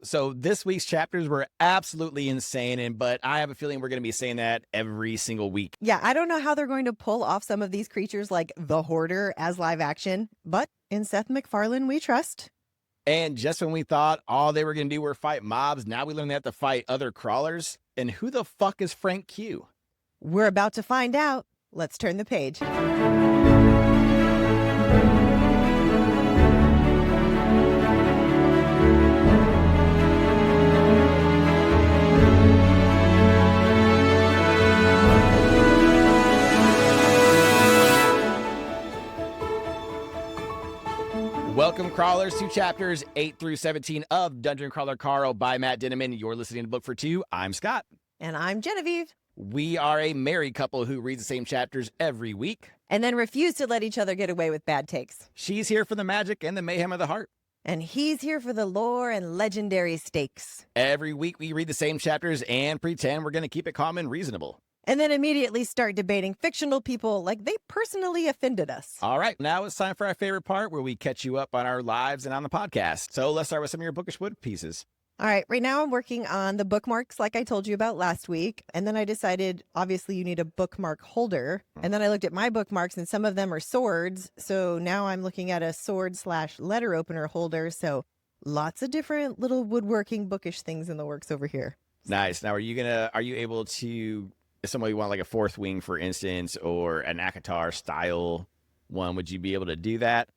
So this week's chapters were absolutely insane, but I have a feeling we're going to be saying that every single week. Yeah, I don't know how they're going to pull off some of these creatures like the Hoarder as live action, but in Seth MacFarlane we trust. And just when we thought all they were going to do were fight mobs, now we learn they have to fight other crawlers. And who the fuck is Frank Q? We're about to find out. Let's turn the page. Welcome, crawlers, to chapters 8 through 17 of Dungeon Crawler Carl by Matt Dinniman. You're listening to Book for Two. I'm Scott. And I'm Genevieve. We are a married couple who reads the same chapters every week. And then refuse to let each other get away with bad takes. She's here for the magic and the mayhem of the heart. And he's here for the lore and legendary stakes. Every week we read the same chapters and pretend we're going to keep it calm and reasonable. And then immediately start debating fictional people like they personally offended us. All right, now it's time for our favorite part where we catch you up on our lives and on the podcast. So let's start with some of your bookish wood pieces. All right, right now I'm working on the bookmarks like I told you about last week. And then I decided, obviously, you need a bookmark holder. And then I looked at my bookmarks and some of them are swords. So now I'm looking at a sword/letter opener holder. So lots of different little woodworking bookish things in the works over here. Nice. Now, are you able to, if somebody want like a fourth wing, for instance, or an Akatar style one, would you be able to do that?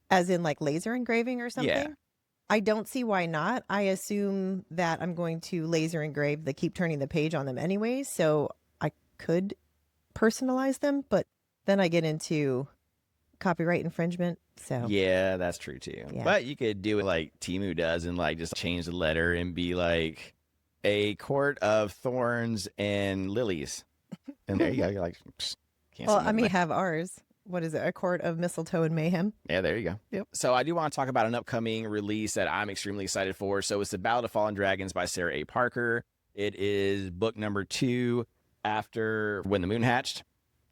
As in like laser engraving or something? Yeah. I don't see why not. I assume that I'm going to laser engrave the keep turning the page on them anyway, so I could personalize them, but then I get into copyright infringement. So Yeah, that's true too. Yeah. But you could do it like Timu does and like just change the letter and be like a court of thorns and lilies. And there you go. You're like, can't well, see I mean, nothing. have ours. What is it? A court of mistletoe and mayhem. Yeah, there you go. Yep. So I do want to talk about an upcoming release that I'm extremely excited for. So it's The Ballad of Fallen Dragons by Sarah A. Parker. It is book number 2 after When the Moon Hatched.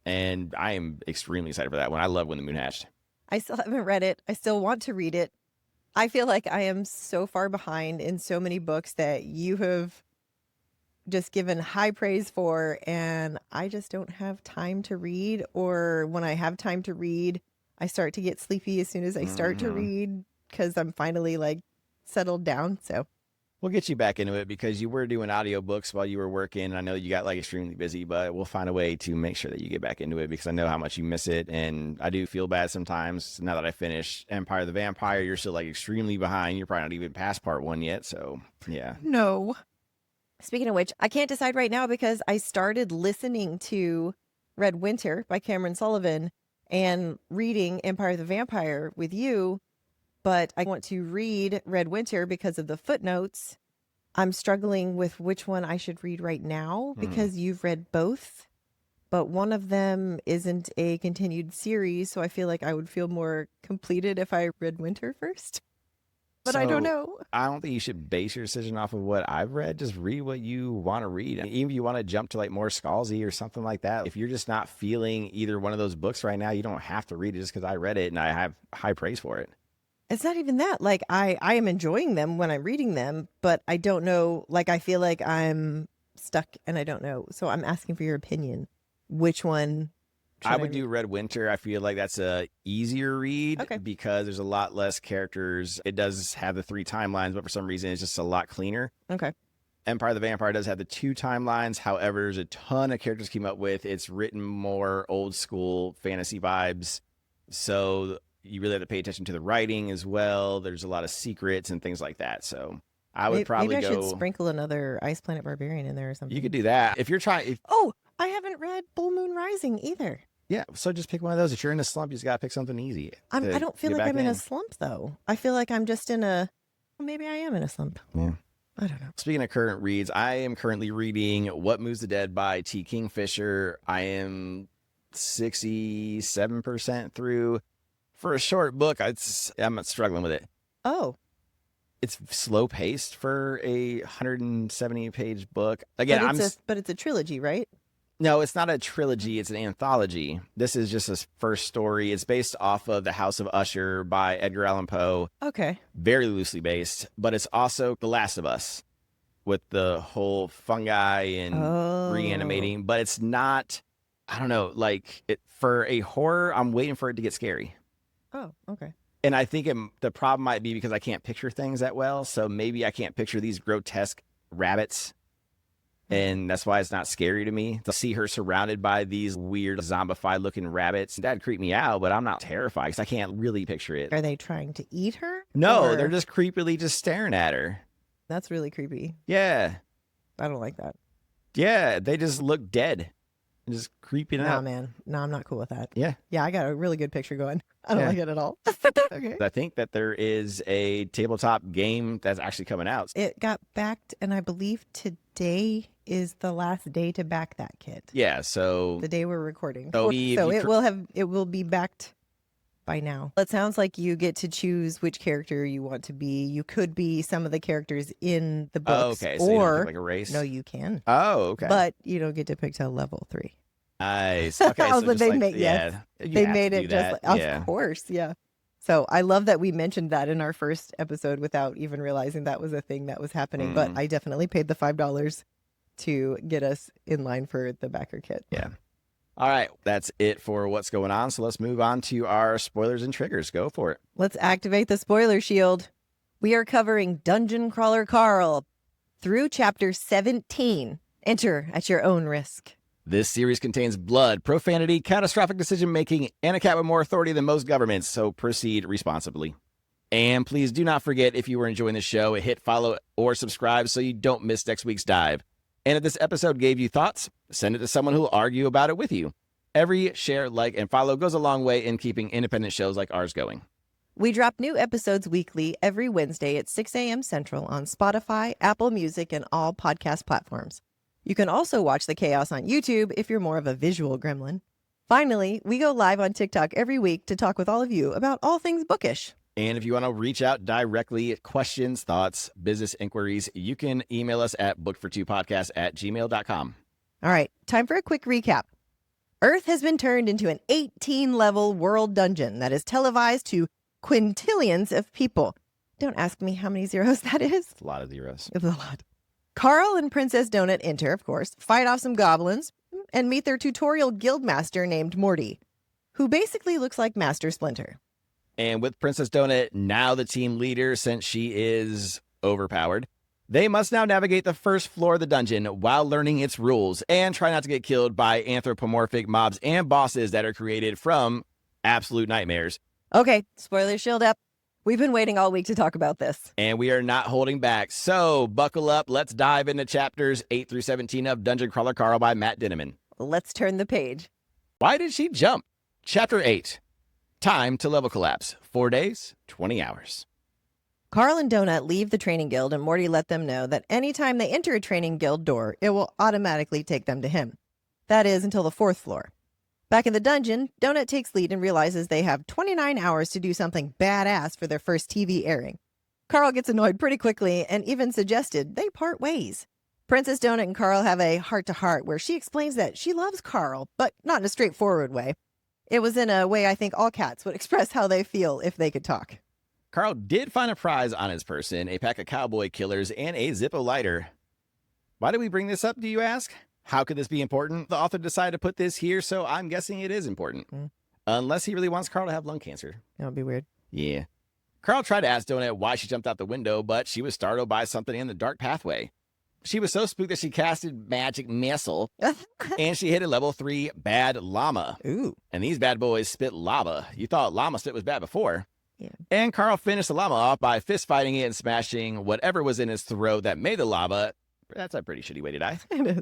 And I am extremely excited for that one. I love When the Moon Hatched. I still haven't read it. I still want to read it. I feel like I am so far behind in so many books that you have just given high praise for, and I just don't have time to read. Or when I have time to read, I start to get sleepy as soon as I start to read because I'm finally like settled down. So We'll get you back into it because you were doing audiobooks while you were working. I know you got like extremely busy, but we'll find a way to make sure that you get back into it because I know how much you miss it. And I do feel bad sometimes now that I finished Empire of the Vampire. You're still like extremely behind. You're probably not even past part 1 yet. So yeah. no. Speaking of which, I can't decide right now because I started listening to Red Winter by Cameron Sullivan and reading Empire of the Vampire with you, but I want to read Red Winter because of the footnotes. I'm struggling with which one I should read right now because you've read both, but one of them isn't a continued series, so I feel like I would feel more completed if I read Winter first. But I don't know. I don't think you should base your decision off of what I've read. Just read what you want to read. And even if you want to jump to like more Scalzi or something like that, if you're just not feeling either one of those books right now, you don't have to read it just because I read it and I have high praise for it. It's not even that. Like, I am enjoying them when I'm reading them, but I don't know. Like, I feel like I'm stuck and I don't know. So I'm asking for your opinion. Which one? I would do Red Winter. I feel like that's a easier read Okay. because there's a lot less characters. It does have the 3 timelines, but for some reason it's just a lot cleaner. Okay. Empire of the Vampire does have the 2 timelines. However, there's a ton of characters came up with. It's written more old school fantasy vibes. So you really have to pay attention to the writing as well. There's a lot of secrets and things like that. So I would probably maybe I go. should sprinkle another Ice Planet Barbarian in there or something. You could do that. If you're trying. Oh, I haven't read Bull Moon Rising either. Yeah, so just pick one of those. If you're in a slump, you just got to pick something easy. I don't feel like I'm in a slump, though. I feel like I'm just in a... Well, maybe I am in a slump. Yeah. I don't know. Speaking of current reads, I am currently reading What Moves the Dead by T. Kingfisher. I am 67% through. For a short book, I'm struggling with it. Oh. It's slow paced for a 170-page book. Again, but it's a trilogy, right? No, it's not a trilogy. It's an anthology. This is just a first story. It's based off of The House of Usher by Edgar Allan Poe. Okay. Very loosely based, but it's also The Last of Us with the whole fungi and reanimating. But it's not, I don't know, like for a horror, I'm waiting for it to get scary. Oh, okay. And I think the problem might be because I can't picture things that well. So maybe I can't picture these grotesque rabbits. And that's why it's not scary to me to see her surrounded by these weird zombified looking rabbits. That'd creep me out, but I'm not terrified because I can't really picture it. Are they trying to eat her? No, Or- they're just creepily just staring at her. That's really creepy. Yeah. I don't like that. Yeah. They just look dead and just creeping Nah, out. man. No, I'm not cool with that. Yeah. Yeah, I got a really good picture going. I don't Yeah. like it at all. Okay. I think that there is a tabletop game that's actually coming out. It got backed, and I believe today is the last day to back that kit. Yeah. So The day we're recording. So So, if you it will be backed by now. It sounds like you get to choose which character you want to be. You could be some of the characters in the books. okay. So you don't or pick like a race. no, you can. Oh, okay. But you don't get to pick till level 3. Nice. Okay. I was So like, just they like, made- yes. you They have made to it do just that. like, of course, yeah. So I love that we mentioned that in our first episode without even realizing that was a thing that was happening. But I definitely paid the $5 to get us in line for the backer kit. Yeah. All right. That's it for what's going on. So let's move on to our spoilers and triggers. Go for it. Let's activate the spoiler shield. We are covering Dungeon Crawler Carl through chapter 17. Enter at your own risk. This series contains blood, profanity, catastrophic decision making, and a cat with more authority than most governments, so proceed responsibly. And please do not forget, if you were enjoying the show, hit follow or subscribe so you don't miss next week's dive. And if this episode gave you thoughts, send it to someone who will argue about it with you. Every share, like, and follow goes a long way in keeping independent shows like ours going. We drop new episodes weekly every Wednesday at 6 a.m. Central on Spotify, Apple Music, and all podcast platforms. You can also watch the chaos on YouTube if you're more of a visual gremlin. Finally, we go live on TikTok every week to talk with all of you about all things bookish. And if you want to reach out directly, questions, thoughts, business inquiries, you can email us at bookfor2podcast@gmail.com. All right, time for a quick recap. Earth has been turned into an 18-level world dungeon that is televised to quintillions of people. Don't ask me how many zeros that is. It's a lot of zeros. It's a lot. Carl and Princess Donut enter, of course, fight off some goblins, and meet their tutorial guildmaster named Morty, who basically looks like Master Splinter. And with Princess Donut now the team leader since she is overpowered, they must now navigate the first floor of the dungeon while learning its rules and try not to get killed by anthropomorphic mobs and bosses that are created from absolute nightmares. Okay, spoiler shield up. We've been waiting all week to talk about this. And we are not holding back. So buckle up. Let's dive into chapters 8 through 17 of Dungeon Crawler Carl by Matt Dinniman. Let's turn the page. Why did she jump? Chapter 8. Time to level collapse. 4 days, 20 hours. Carl and Donut leave the training guild, and Morty let them know that anytime they enter a training guild door, it will automatically take them to him. That is, until the 4th floor. Back in the dungeon, Donut takes lead and realizes they have 29 hours to do something badass for their first TV airing. Carl gets annoyed pretty quickly and even suggested they part ways. Princess Donut and Carl have a heart-to-heart where she explains that she loves Carl, but not in a straightforward way. It was in a way I think all cats would express how they feel if they could talk. Carl did find a prize on his person, a pack of cowboy killers, and a Zippo lighter. Why did we bring this up, do you ask? How could this be important? The author decided to put this here, so I'm guessing it is important. Unless he really wants Carl to have lung cancer. That would be weird. Yeah. Carl tried to ask Donut why she jumped out the window, but she was startled by something in the dark pathway. She was so spooked that she casted magic missile, and she hit a level 3 bad llama. Ooh. And these bad boys spit lava. You thought llama spit was bad before. Yeah. And Carl finished the llama off by fist fighting it and smashing whatever was in his throat that made the lava. That's a pretty shitty way to die.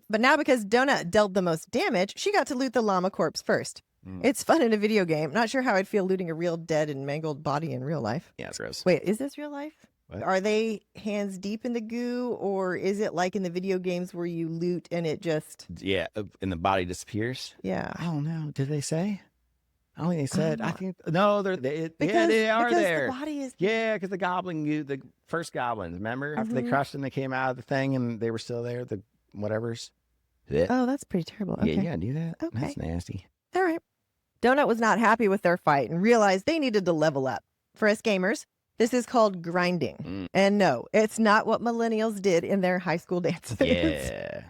But now because Donut dealt the most damage, she got to loot the llama corpse first. It's fun in a video game. Not sure how I'd feel looting a real dead and mangled body in real life. Yeah, it's gross. Wait, is this real life? What? Are they hands deep in the goo, or is it like in the video games where you loot and it just... Yeah, and the body disappears. Yeah. I don't know. Did they say? I don't think they said. I know. think no. They are because there. The body is... Yeah, because the goblin, the first goblins, remember? After they crushed them, they came out of the thing and they were still there, the whatevers. Blech. Oh, that's pretty terrible. Okay. Yeah, you gotta do that. Okay. That's nasty. All right. Donut was not happy with their fight and realized they needed to level up. For us gamers, this is called grinding. And no, it's not what millennials did in their high school dances. Yeah.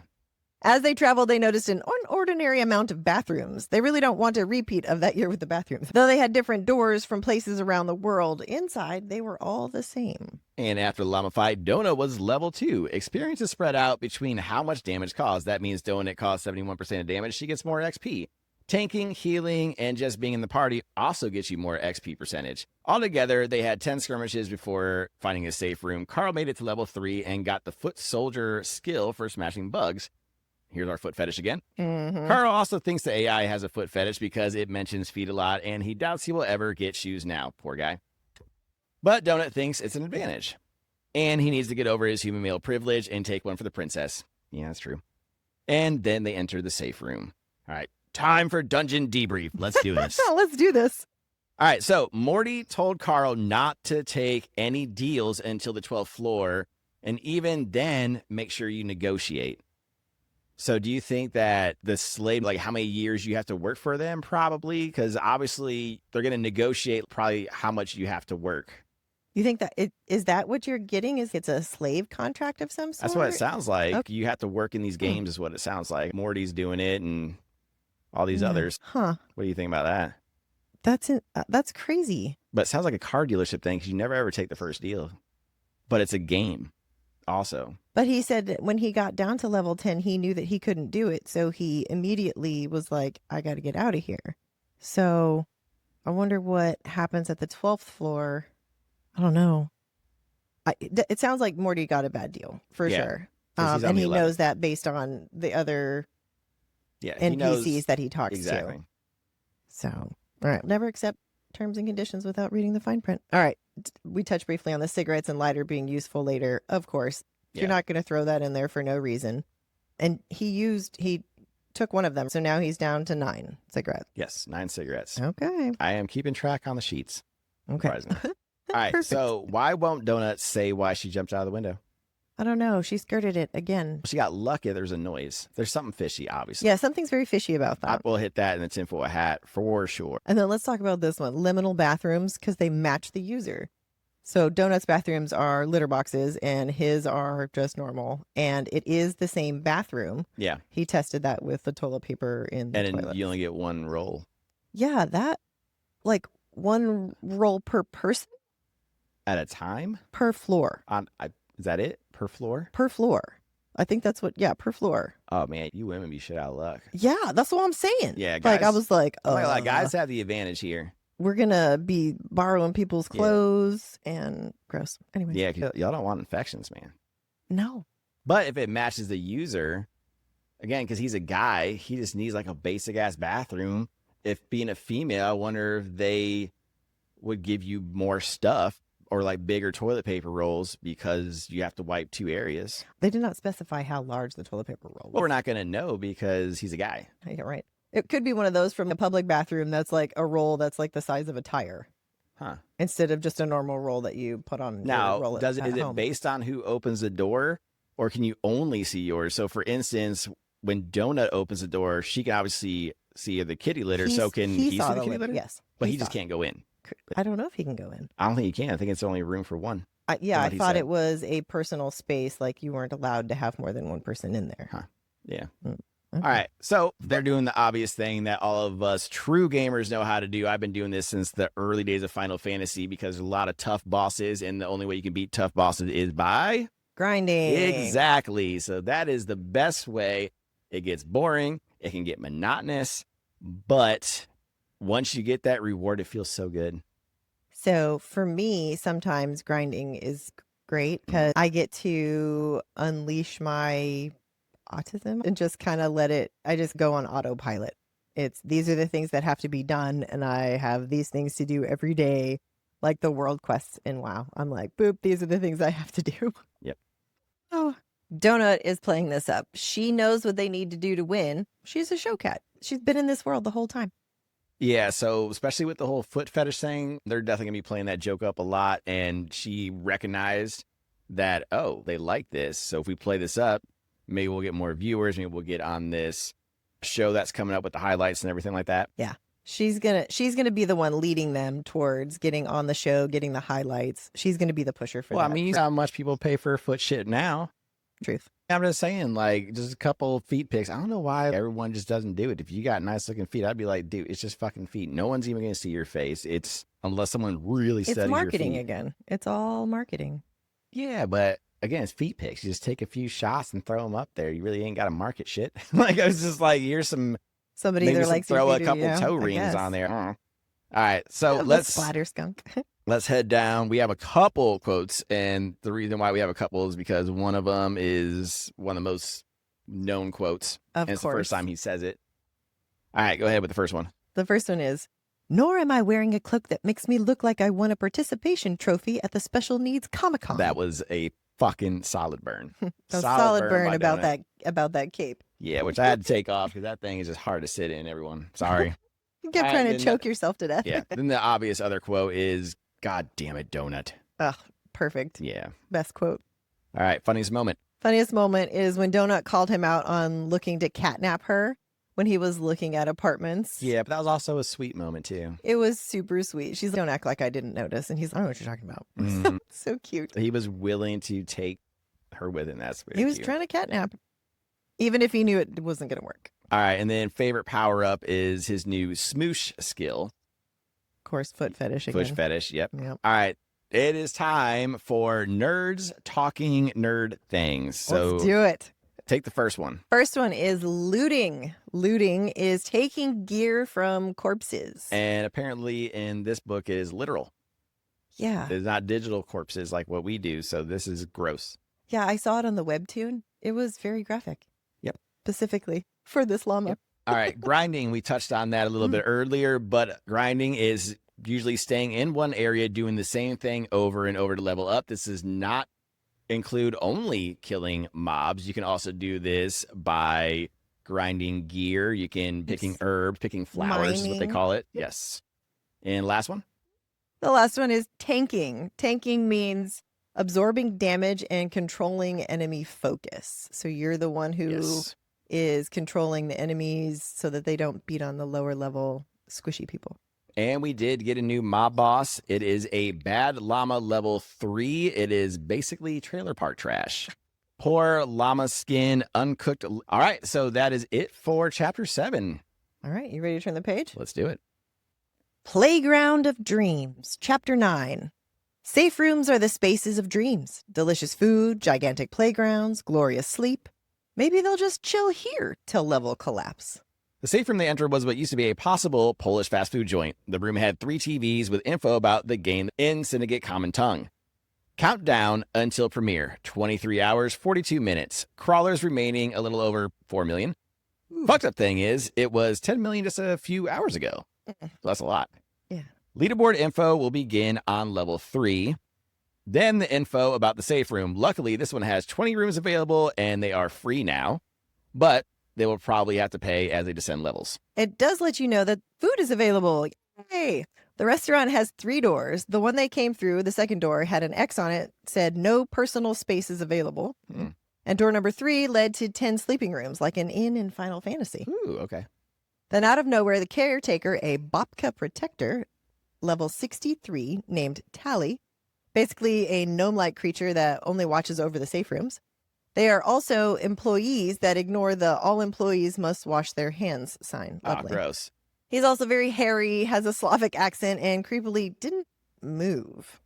As they traveled, they noticed an unordinary amount of bathrooms. They really don't want a repeat of that year with the bathrooms. Though they had different doors from places around the world, inside they were all the same. And after the llama fight, Donut was level 2. Experience is spread out between how much damage caused. That means Donut caused 71% of damage. She gets more XP. Tanking, healing, and just being in the party also gets you more XP percentage. Altogether, they had 10 skirmishes before finding a safe room. Carl made it to level 3 and got the foot soldier skill for smashing bugs. Here's our foot fetish again. Carl also thinks the AI has a foot fetish because it mentions feet a lot, and he doubts he will ever get shoes now. Poor guy. But Donut thinks it's an advantage. And he needs to get over his human male privilege and take one for the princess. Yeah, that's true. And then they enter the safe room. All right, time for dungeon debrief. Let's do this. Let's do this. All right, so Morty told Carl not to take any deals until the 12th floor, and even then, make sure you negotiate. So do you think that the slave, like how many years you have to work for them? Probably, because obviously they're going to negotiate probably how much you have to work. You think that is that what you're getting? Is it's a slave contract of some sort? That's what it sounds like. Okay. You have to work in these games is what it sounds like. Morty's doing it and all these others. Huh. What do you think about that? That's crazy. But it sounds like a car dealership thing because you never ever take the first deal. But it's a game also. But he said that when he got down to level 10, he knew that he couldn't do it. So he immediately was like, I got to get out of here. So I wonder what happens at the 12th floor. I don't know. It sounds like Morty got a bad deal for sure. And he knows that based on the other NPCs that he talks to. So, all right. Never accept terms and conditions without reading the fine print. All right. We touched briefly on the cigarettes and lighter being useful later. Of course, you're not going to throw that in there for no reason. And he took one of them. So now he's down to 9 cigarettes. Yes, 9 cigarettes. Okay. I am keeping track on the sheets. Okay. All right. Perfect. So why won't Donut say why she jumped out of the window? I don't know. She skirted it again. She got lucky. There's a noise. There's something fishy, obviously. Yeah, something's very fishy about that. I will hit that in the tinfoil hat for sure. And then let's talk about this one. Liminal bathrooms, because they match the user. So Donut's bathrooms are litter boxes and his are just normal. And it is the same bathroom. Yeah. He tested that with the toilet paper in the toilet. And you only get one roll. Yeah, that, like, one roll per person? At a time? Per floor. Is that it? Per floor? Per floor. I think that's per floor. Oh, man, you women be shit out of luck. Yeah, that's what I'm saying. Yeah, guys. Like, I was like, guys have the advantage here. We're going to be borrowing people's clothes and gross. Anyway. Yeah, y'all don't want infections, man. No. But if it matches the user, again, because he's a guy, he just needs like a basic ass bathroom. If being a female, I wonder if they would give you more stuff or like bigger toilet paper rolls because you have to wipe 2 areas. They did not specify how large the toilet paper roll was. Well, we're not going to know because he's a guy. Yeah, right. It could be one of those from a public bathroom that's like a roll that's like the size of a tire. Huh. Instead of just a normal roll that you put on. Now, is it based on who opens the door or can you only see yours? So for instance, when Donut opens the door, she can obviously see the kitty litter. So can he see the kitty litter? Yes. But he just can't go in. I don't know if he can go in. I don't think he can. I think it's only room for one. I thought it was a personal space. Like you weren't allowed to have more than one person in there. Huh. Yeah. Okay. All right. So they're doing the obvious thing that all of us true gamers know how to do. I've been doing this since the early days of Final Fantasy because there's a lot of tough bosses. And the only way you can beat tough bosses is by grinding. Exactly. So that is the best way. It gets boring. It can get monotonous. But once you get that reward, it feels so good. So for me, sometimes grinding is great because I get to unleash my autism and just kind of I just go on autopilot. These are the things that have to be done. And I have these things to do every day, like the world quests in WoW. I'm like, boop, these are the things I have to do. Yep. Oh, Donut is playing this up. She knows what they need to do to win. She's a show cat. She's been in this world the whole time. Yeah, so especially with the whole foot fetish thing, they're definitely going to be playing that joke up a lot. And she recognized that, oh, they like this. So if we play this up, Maybe we'll get more viewers. Maybe we'll get on this show that's coming up with the highlights and everything like that. Yeah. She's gonna be the one leading them towards getting on the show, getting the highlights. She's gonna be the pusher for Well, that. I mean, you know how much people pay for foot shit now. Truth. I'm just saying, like, just a couple feet pics. I don't know why everyone just doesn't do it. If you got nice looking feet, I'd be like, dude, it's just fucking feet. No one's even going to see your face. It's unless someone really studies It's marketing your feet. again. It's all marketing. Yeah, but again, it's feet pics. You just take a few shots and throw them up there. You really ain't got to market shit. Like, I was just like, here's some, Somebody maybe either some, likes your throw a feet or couple you, toe I rings guess. on there. All right, so Yeah, the let's splatter skunk. let's head down. We have a couple quotes, and the reason why we have a couple is because one of them is one of the most known quotes. Of And it's course. the first time he says it. All right, go ahead with the first one. The first one is, nor am I wearing a cloak that makes me look like I won a participation trophy at the Special Needs Comic-Con. That was a fucking solid burn. A solid burn by about Donut. that cape. Yeah, which I had to take off because that thing is just hard to sit in, everyone. Sorry. You kept All trying right, to then choke yourself to death. Yeah. Then the obvious other quote is, God damn it, donut. Ugh, perfect. Yeah. Best quote. All right, funniest moment. Funniest moment is when Donut called him out on looking to catnap her when he was looking at apartments. Yeah, but that was also a sweet moment, too. It was super sweet. She's like, don't act like I didn't notice. And he's like, I don't know what you're talking about. Mhm. So cute. He was willing to take her with him. That's really He was cute. trying to catnap, even if he knew it wasn't going to work. All right, and then favorite power-up is his new smoosh skill. Of course, foot fetish again. Push fetish, yep. Yep. All right, it is time for nerds talking nerd things. So Let's do it. take the first one. First one is looting. Looting is taking gear from corpses. And apparently in this book, it is literal. Yeah. It's not digital corpses like what we do. So this is gross. Yeah, I saw it on the webtoon. It was very graphic. Yep. Specifically for this llama. Yep. All right, grinding. We touched on that a little bit earlier, but grinding is usually staying in one area, doing the same thing over and over to level up. This does not include only killing mobs. You can also do this by grinding gear. You can picking herbs, picking flowers is what they Mining. call it. Yes. And last one. The last one is tanking. Tanking means absorbing damage and controlling enemy focus. So you're the one who Yes. is controlling the enemies so that they don't beat on the lower level squishy people. And we did get a new mob boss. It is a bad llama level 3. It is basically trailer park trash. Poor llama skin, uncooked. All right, so that is it for chapter 7. All right, you ready to turn the page? Let's do it. Playground of Dreams, Chapter 9. Safe rooms are the spaces of dreams. Delicious food, gigantic playgrounds, glorious sleep. Maybe they'll just chill here till level collapse. The safe room they entered was what used to be a possible Polish fast food joint. The room had 3 TVs with info about the game in Syndicate Common Tongue. Countdown until premiere, 23 hours, 42 minutes. Crawlers remaining a little over 4 million. Fucked up thing is, it was 10 million just a few hours ago. So that's a lot. Yeah. Leaderboard info will begin on level 3. Then the info about the safe room. Luckily, this one has 20 rooms available and they are free now. But they will probably have to pay as they descend levels. It does let you know that food is available. Yay! The restaurant has 3 doors. The one they came through, the second door, had an X on it, said no personal spaces available. Hmm. And door number 3 led to 10 sleeping rooms, like an inn in Final Fantasy. Ooh, okay. Then out of nowhere, the caretaker, a Bobka protector, level 63, named Tally, basically a gnome-like creature that only watches over the safe rooms. They are also employees that ignore the all employees must wash their hands sign. Ah, Lovely. gross. He's also very hairy, has a Slavic accent, and creepily didn't move.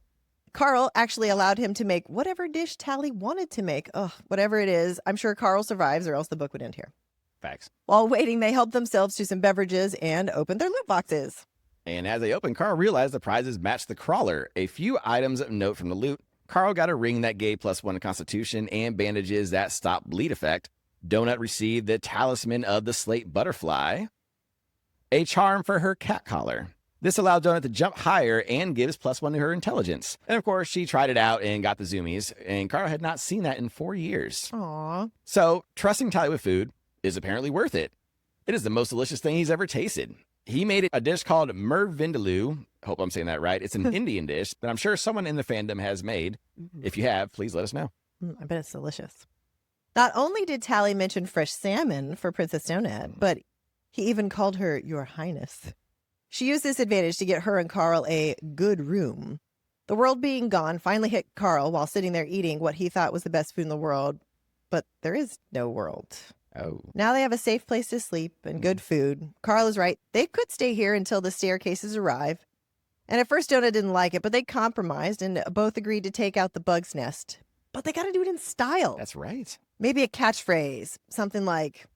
Carl actually allowed him to make whatever dish Tally wanted to make. Ugh, whatever it is. I'm sure Carl survives or else the book would end here. Facts. While waiting, they helped themselves to some beverages and opened their loot boxes. And as they opened, Carl realized the prizes matched the crawler. A few items of note from the loot. Carl got a ring that gave +1 constitution and bandages that stopped bleed effect. Donut received the talisman of the slate butterfly. A charm for her cat collar. This allowed Donut to jump higher and gives +1 to her intelligence. And of course, she tried it out and got the zoomies. And Carl had not seen that in 4 years. Aw. So trusting Tally with food is apparently worth it. It is the most delicious thing he's ever tasted. He made a dish called mervindaloo. I hope I'm saying that right. It's an Indian dish that I'm sure someone in the fandom has made. If you have, please let us know. I bet it's delicious. Not only did Tally mention fresh salmon for Princess Donut, but he even called her Your Highness. She used this advantage to get her and Carl a good room. The world being gone finally hit Carl while sitting there eating what he thought was the best food in the world, but there is no world. Oh. Now they have a safe place to sleep and good food. Carl is right. They could stay here until the staircases arrive. And at first, Donut didn't like it, but they compromised and both agreed to take out the bug's nest. But they got to do it in style. That's right. Maybe a catchphrase, something like,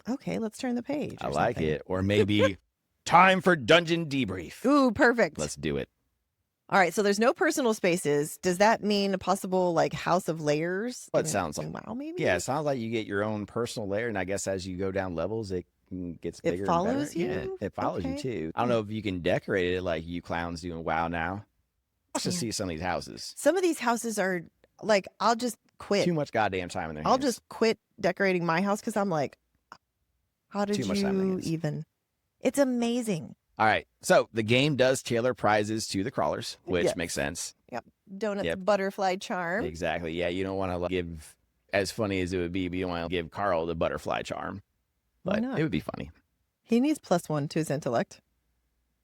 okay, let's turn the page. I like it. Or maybe time for dungeon debrief. Ooh, perfect. Let's do it. All right, so there's no personal spaces. Does that mean a possible like House of Layers? Well, it sounds like, wow, maybe. Yeah, it sounds like you get your own personal layer, and I guess as you go down levels, it gets bigger. It follows and better. you. Yeah, it follows you too. I don't know if you can decorate it like you clowns do in WoW now. Let's just see some of these houses. Some of these houses are like, I'll just quit. Too much goddamn time in there. I'll just quit decorating my house because I'm like, how did Too much time in their you hands. even? It's amazing. All right, so the game does tailor prizes to the crawlers, which Yes. makes sense. Yep. Donut's Yep. butterfly charm. Exactly. Yeah, you don't want to give, as funny as it would be, but you don't want to give Carl the butterfly charm. Why But not? it would be funny. He needs +1 to his intellect.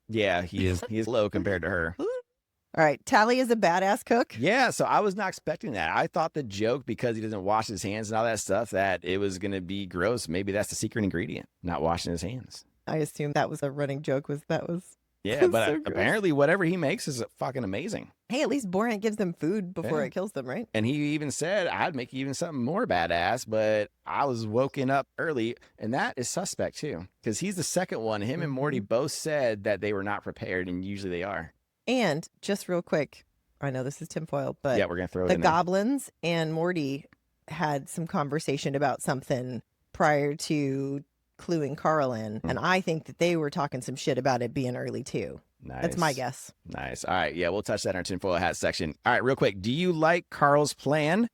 Yeah, he is low compared to her. All right. Tally is a badass cook. Yeah, so I was not expecting that. I thought the joke, because he doesn't wash his hands and all that stuff, that it was going to be gross. Maybe that's the secret ingredient, not washing his hands. I assume that was a running joke. Yeah, but So gross. apparently whatever he makes is fucking amazing. Hey, at least Borat gives them food before Yeah. it kills them, right? And he even said, I'd make even something more badass, but I was woken up early. And that is suspect too, because he's the second one. Him and Morty both said that they were not prepared, and usually they are. And just real quick, I know this is tinfoil, but Yeah, we're going to throw it the in there. goblins and Morty had some conversation about something prior to cluing Carl in. And I think that they were talking some shit about it being early too. Nice. That's my guess. Nice. All right. Yeah, we'll touch that in our tinfoil hat section. All right, real quick. Do you like Carl's plan?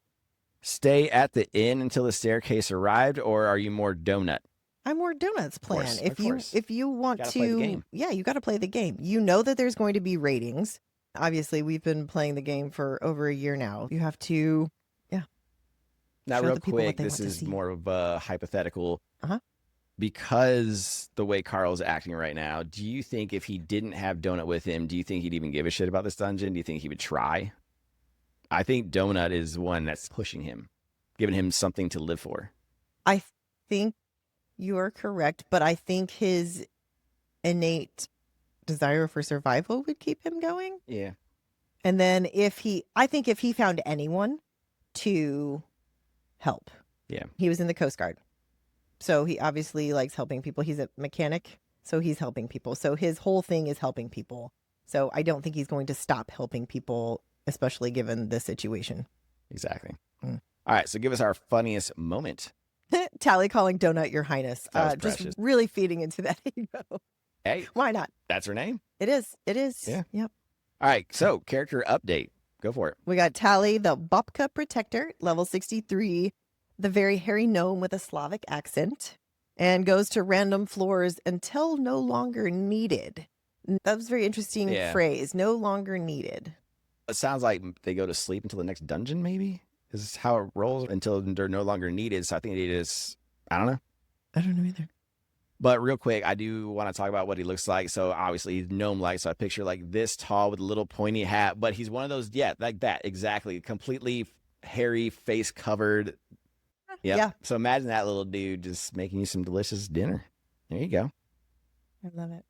Stay at the inn until the staircase arrived, or are you more donut? I'm more Donut's plan. course, If of course. you want Gotta to, play the game. yeah, you got to play the game. You know that there's going to be ratings. Obviously, we've been playing the game for over a year now. You have to, Now, show real the people what quick, they this want to is see. more of a hypothetical. Uh-huh. Because the way Carl's acting right now, do you think if he didn't have Donut with him, do you think he'd even give a shit about this dungeon? Do you think he would try? I think Donut is one that's pushing him, giving him something to live for. I think you are correct, but I think his innate desire for survival would keep him going. Yeah. And then I think if he found anyone to help. Yeah. He was in the Coast Guard. So he obviously likes helping people. He's a mechanic, so he's helping people. So his whole thing is helping people. So I don't think he's going to stop helping people, especially given the situation. Exactly. Mm. All right. So give us our funniest moment. Tally calling Donut Your Highness. That was Just precious. really feeding into that ego. Hey, Why not? that's her name. It is. It is. Yeah. Yep. All right. So character update. Go for it. We got Tally, the Babka Protector, level 63, the very hairy gnome with a Slavic accent, and goes to random floors until no longer needed. That was a very interesting Yeah. phrase. No longer needed. It sounds like they go to sleep until the next dungeon, maybe? Is this how it rolls until they're no longer needed? So I think it is, I don't know. I don't know either. But real quick, I do want to talk about what he looks like. So obviously he's gnome-like. So I picture like this tall with a little pointy hat, but he's one of those, yeah, like that. Exactly. Completely hairy, face covered. Yep. Yeah. So imagine that little dude just making you some delicious dinner. There you go. I love it.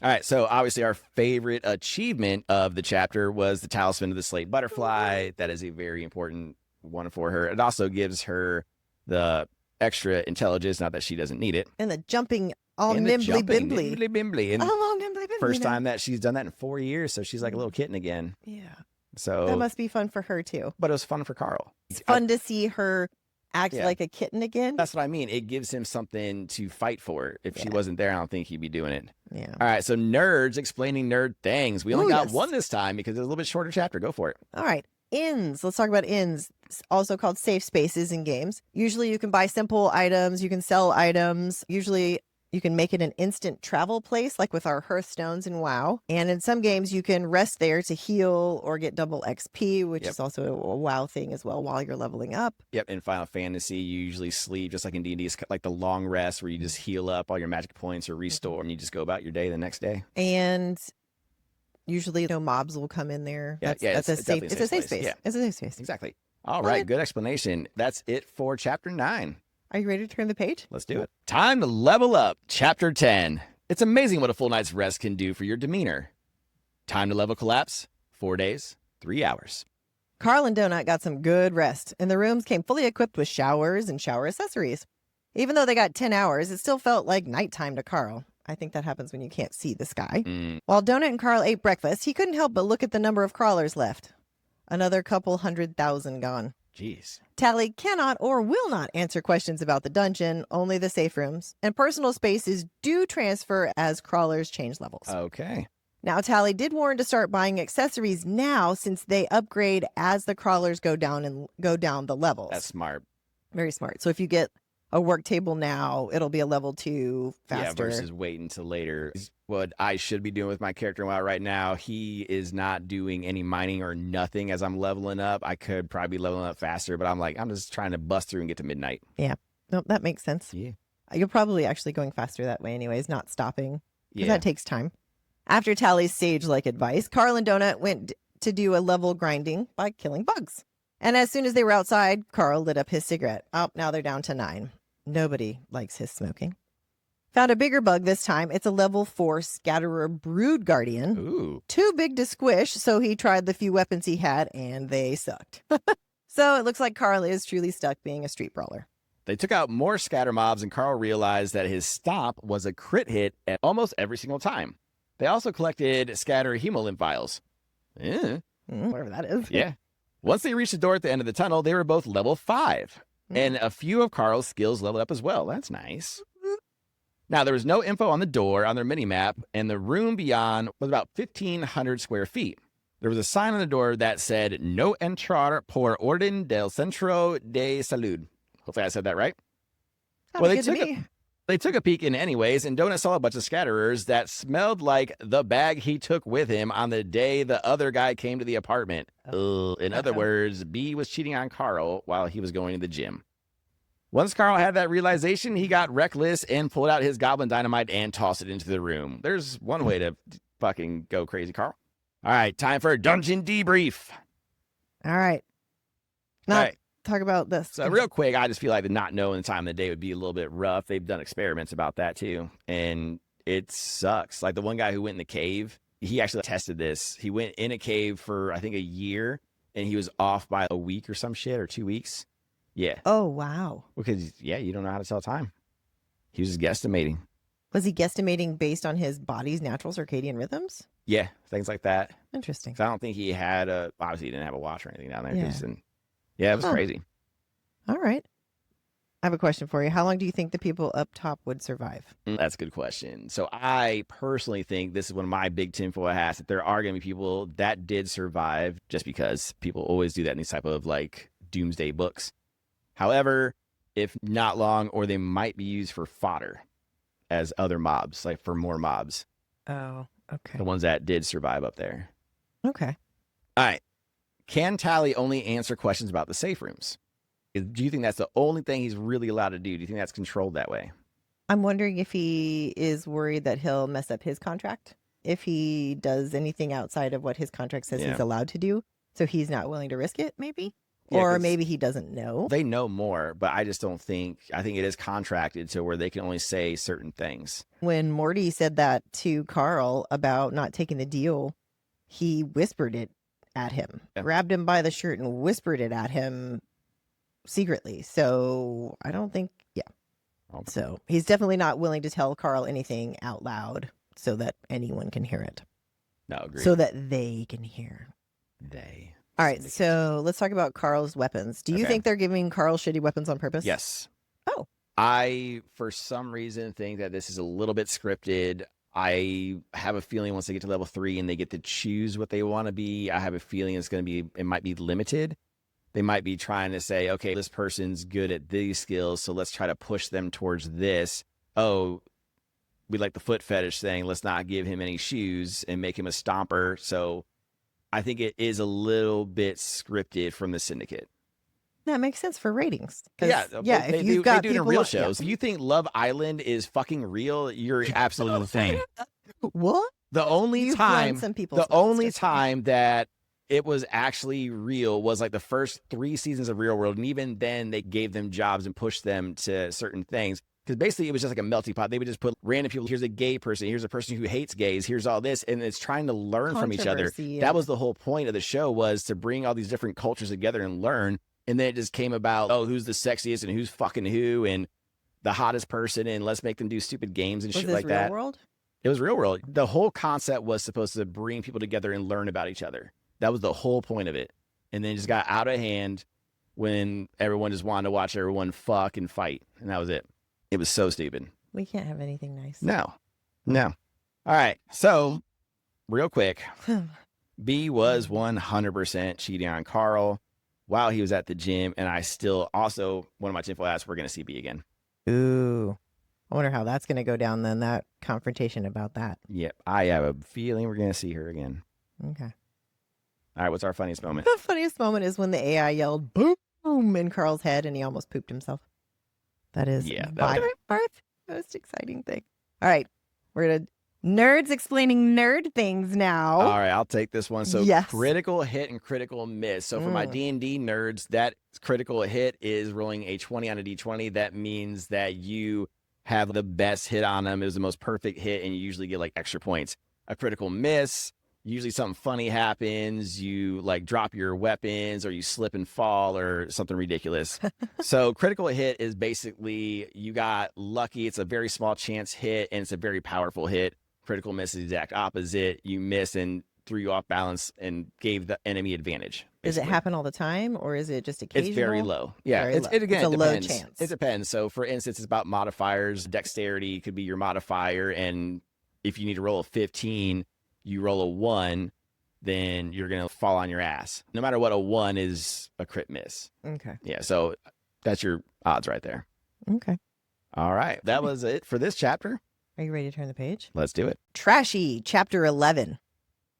All right. So obviously our favorite achievement of the chapter was the talisman of the slate butterfly. That is a very important one for her. It also gives her the extra intelligence, not that she doesn't need it. And the jumping all And the nimbly jumping, bimbly. nimbly bimbly. And Oh, nimbly bimbly. first now. time that she's done that in 4 years. So she's like a little kitten again. Yeah. So, That must be fun for her too. but it was fun for Carl. It's fun to see her act Yeah. like a kitten again. That's what I mean. It gives him something to fight for. If she Yeah. wasn't there, I don't think he'd be doing it. Yeah. All right. So nerds explaining nerd things. We only Ooh, got yes. one this time because it's a little bit shorter chapter. Go for it. All right. Inns. Let's talk about inns, also called safe spaces in games. Usually you can buy simple items, you can sell items. Usually You can make it an instant travel place, like with our Hearthstones in WoW. And in some games, you can rest there to heal or get double XP, which is also a WoW thing as well while you're leveling up. Yep. In Final Fantasy, you usually sleep just like in D&D. It's like the long rest where you just heal up all your magic points or restore, and you just go about your day the next day. And usually no mobs will come in there. Yeah, That's a safe. It's a safe space. Yeah. It's a safe space. Exactly. All right. Good explanation. That's it for Chapter 9. Are you ready to turn the page? Let's do it. Time to level up. Chapter 10. It's amazing what a full night's rest can do for your demeanor. Time to level collapse. 4 days, 3 hours. Carl and Donut got some good rest, and the rooms came fully equipped with showers and shower accessories. Even though they got 10 hours, it still felt like nighttime to Carl. I think that happens when you can't see the sky. While Donut and Carl ate breakfast, he couldn't help but look at the number of crawlers left. Another couple 100,000 gone. Jeez. Tally cannot or will not answer questions about the dungeon, only the safe rooms, and personal spaces do transfer as crawlers change levels. Okay. Now, Tally did warn to start buying accessories now since they upgrade as the crawlers go down the levels. That's smart. Very smart. So if you get a work table now, it'll be a level 2 faster. Yeah, versus waiting until later. What I should be doing with my character right now, he is not doing any mining or nothing as I'm leveling up. I could probably be leveling up faster, but I'm just trying to bust through and get to midnight. Yeah. No, that makes sense. Yeah. You're probably actually going faster that way anyways, not stopping. Because Yeah. that takes time. After Tally's sage-like advice, Carl and Donut went to do a level grinding by killing bugs. And as soon as they were outside, Carl lit up his cigarette. Oh, now they're down to 9. Nobody likes his smoking. Found a bigger bug this time. It's a level 4 Scatterer Brood Guardian. Ooh. Too big to squish, so he tried the few weapons he had, and they sucked. So it looks like Carl is truly stuck being a street brawler. They took out more scatter mobs, and Carl realized that his stomp was a crit hit at almost every single time. They also collected scatter hemolymph vials. Whatever that is. Yeah. Once they reached the door at the end of the tunnel, they were both level 5. And a few of Carl's skills leveled up as well. That's nice. Now, there was no info on the door on their mini-map, and the room beyond was about 1,500 square feet. There was a sign on the door that said, "No entrar por orden del centro de salud." Hopefully I said that right. Well, They took a peek in anyways, and Donut saw a bunch of scatterers that smelled like the bag he took with him on the day the other guy came to the apartment. In other words, B was cheating on Carl while he was going to the gym. Once Carl had that realization, he got reckless and pulled out his goblin dynamite and tossed it into the room. There's one way to fucking go crazy, Carl. All right, time for a dungeon debrief. All right. Talk about this. So real quick, I just feel like the not knowing the time of the day would be a little bit rough. They've done experiments about that too, and it sucks. Like the one guy who went in the cave, he actually tested this. He went in a cave for, I think, a year, and he was off by a week or some shit, or 2 weeks. Yeah. Oh, wow. Because, yeah, you don't know how to tell time. He was just guesstimating. Was he guesstimating based on his body's natural circadian rhythms? Yeah, things like that. Interesting. So I don't think he had obviously he didn't have a watch or anything down there. Yeah. Yeah, it was crazy. All right. I have a question for you. How long do you think the people up top would survive? That's a good question. So I personally think this is one of my big tinfoil hats, that there are going to be people that did survive, just because people always do that in these type of like doomsday books. However, if not long, or they might be used for fodder as other mobs, like for more mobs. Oh, okay. The ones that did survive up there. Okay. All right. Can Tally only answer questions about the safe rooms? Do you think that's the only thing he's really allowed to do? Do you think that's controlled that way? I'm wondering if he is worried that he'll mess up his contract if he does anything outside of what his contract says he's allowed to do. So he's not willing to risk it, maybe? Yeah, or maybe he doesn't know. They know more, but I just don't think, I think it is contracted to where they can only say certain things. When Morty said that to Carl about not taking the deal, he whispered it at him, grabbed him by the shirt and whispered it at him secretly. So I don't think, Okay. So he's definitely not willing to tell Carl anything out loud so that anyone can hear it. No, agree. So that they can hear. They. All right, so let's talk about Carl's weapons. Do you think they're giving Carl shitty weapons on purpose? Yes. Oh. I, for some reason, think that this is a little bit scripted. I have a feeling once they get to level 3 and they get to choose what they want to be, I have a feeling it might be limited. They might be trying to say, okay, this person's good at these skills, so let's try to push them towards this. Oh, we like the foot fetish thing. Let's not give him any shoes and make him a stomper. So I think it is a little bit scripted from the syndicate. That makes sense for ratings. 'Cause, Yeah, yeah. they If you've got do it in people real yeah. shows. If you think Love Island is fucking real, you're absolutely insane. What? The only You've blown time, some people's the minds, only just saying. time that it was actually real was like the first 3 seasons of Real World, and even then they gave them jobs and pushed them to certain things. Because basically it was just like a melting pot. They would just put random people. Here's a gay person. Here's a person who hates gays. Here's all this. And it's trying to learn from each other. Controversy That and- was the whole point of the show, was to bring all these different cultures together and learn. And then it just came about, oh, who's the sexiest and who's fucking who and the hottest person. And let's make them do stupid games and Was shit this like Real that. World? It was Real World. The whole concept was supposed to bring people together and learn about each other. That was the whole point of it. And then it just got out of hand when everyone just wanted to watch everyone fuck and fight. And that was it. It was so stupid. We can't have anything nice. No. All right. So, real quick, B was 100% cheating on Carl while he was at the gym. And I still also, one of my tinfoil hats, we're going to see B again. Ooh. I wonder how that's going to go down then, that confrontation about that. Yep. I have a feeling we're going to see her again. Okay. All right. What's our funniest moment? The funniest moment is when the AI yelled boom in Carl's head and he almost pooped himself. That is by far the most exciting thing. All right. We're going to nerds explaining nerd things now. All right, I'll take this one. So Yes. critical hit and critical miss. So for my D&D nerds, that critical hit is rolling a 20 on a D20. That means that you have the best hit on them. It was the most perfect hit, and you usually get like extra points. A critical miss, usually something funny happens. You like drop your weapons, or you slip and fall, or something ridiculous. So critical hit is basically you got lucky. It's a very small chance hit, and it's a very powerful hit. Critical miss is the exact opposite. You miss and threw you off balance and gave the enemy advantage. Does it basically. happen all the time, or is it just occasional? It's very low. Yeah, Very low. It again, It's a it low depends. chance. It depends. So for instance, it's about modifiers. Dexterity could be your modifier, and if you need to roll a 15, you roll a 1, then you're gonna fall on your ass. No matter what, a 1 is a crit miss. Okay. Yeah, so that's your odds right there. Okay. All right, that was it for this chapter. Are you ready to turn the page? Let's do it. Trashy, chapter 11.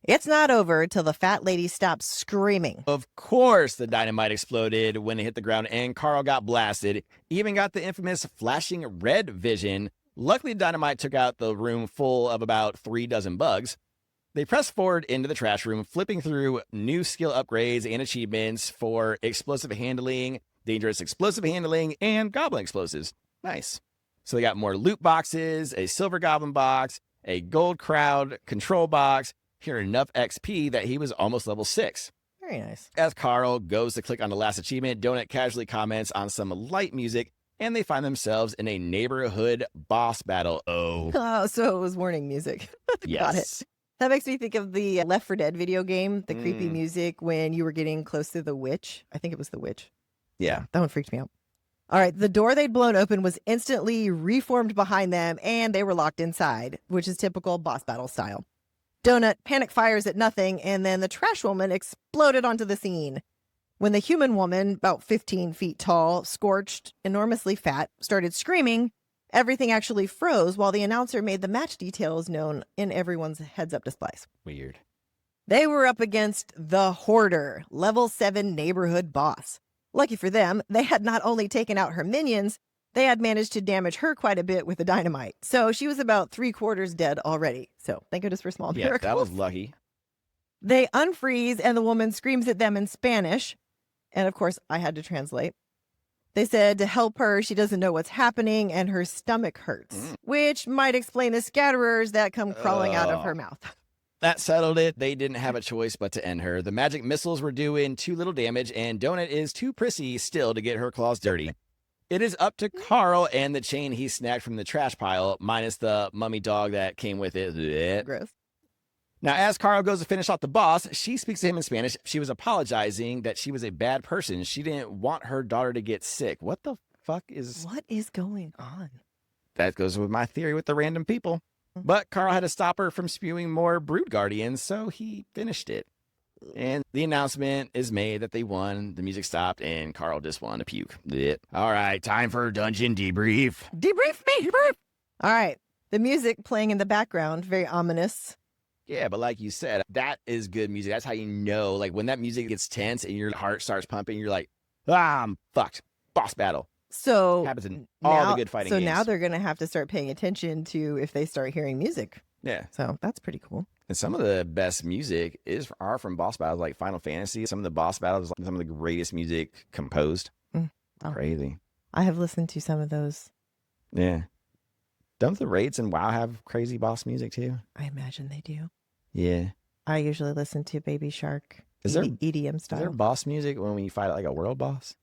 It's not over till the fat lady stops screaming. Of course, the dynamite exploded when it hit the ground and Carl got blasted. Even got the infamous flashing red vision. Luckily, dynamite took out the room full of about 3 dozen bugs. They pressed forward into the trash room, flipping through new skill upgrades and achievements for explosive handling, dangerous explosive handling, and goblin explosives. Nice. So they got more loot boxes, a silver goblin box, a gold crowd control box. Here enough XP that he was almost level 6. Very nice. As Carl goes to click on the last achievement, Donut casually comments on some light music, and they find themselves in a neighborhood boss battle. Oh, so it was warning music. Yes. Got it. That makes me think of the Left 4 Dead video game, the creepy music when you were getting close to the witch. I think it was the witch. Yeah. That one freaked me out. All right. The door they'd blown open was instantly reformed behind them, and they were locked inside, which is typical boss battle style. Donut panic fires at nothing, and then the trash woman exploded onto the scene. When the human woman, about 15 feet tall, scorched, enormously fat, started screaming, everything actually froze while the announcer made the match details known in everyone's heads-up displays. Weird. They were up against the Hoarder, level 7 neighborhood boss. Lucky for them, they had not only taken out her minions, they had managed to damage her quite a bit with the dynamite. So she was about 3/4 dead already. So thank goodness for small miracles. Yeah, that was lucky. They unfreeze and the woman screams at them in Spanish. And of course, I had to translate. They said to help her, she doesn't know what's happening and her stomach hurts, which might explain the scatterers that come crawling out of her mouth. That settled it. They didn't have a choice but to end her. The magic missiles were doing too little damage, and Donut is too prissy still to get her claws dirty. It is up to Carl and the chain he snagged from the trash pile, minus the mummy dog that came with it. Blech. Gross. Now, as Carl goes to finish off the boss, she speaks to him in Spanish. She was apologizing that she was a bad person. She didn't want her daughter to get sick. What the fuck is... What is going on? That goes with my theory with the random people. But Carl had to stop her from spewing more brood guardians, so he finished it. And the announcement is made that they won. The music stopped, and Carl just wanted to puke. Blech. All right, time for dungeon debrief. Debrief me. Debrief. All right. The music playing in the background, very ominous. Yeah, but like you said, that is good music. That's how you know, like when that music gets tense and your heart starts pumping, you're like, I'm fucked. Boss battle. So Happens in all the now, good fighting so games. now they're going to have to start paying attention to if they start hearing music. Yeah. So that's pretty cool. And some of the best music are from boss battles like Final Fantasy. Some of the boss battles, some of the greatest music composed. Oh. Crazy. I have listened to some of those. Yeah. Don't the raids in WoW have crazy boss music too? I imagine they do. Yeah. I usually listen to Baby Shark. Is there EDM style? Is there boss music when you fight like a world boss?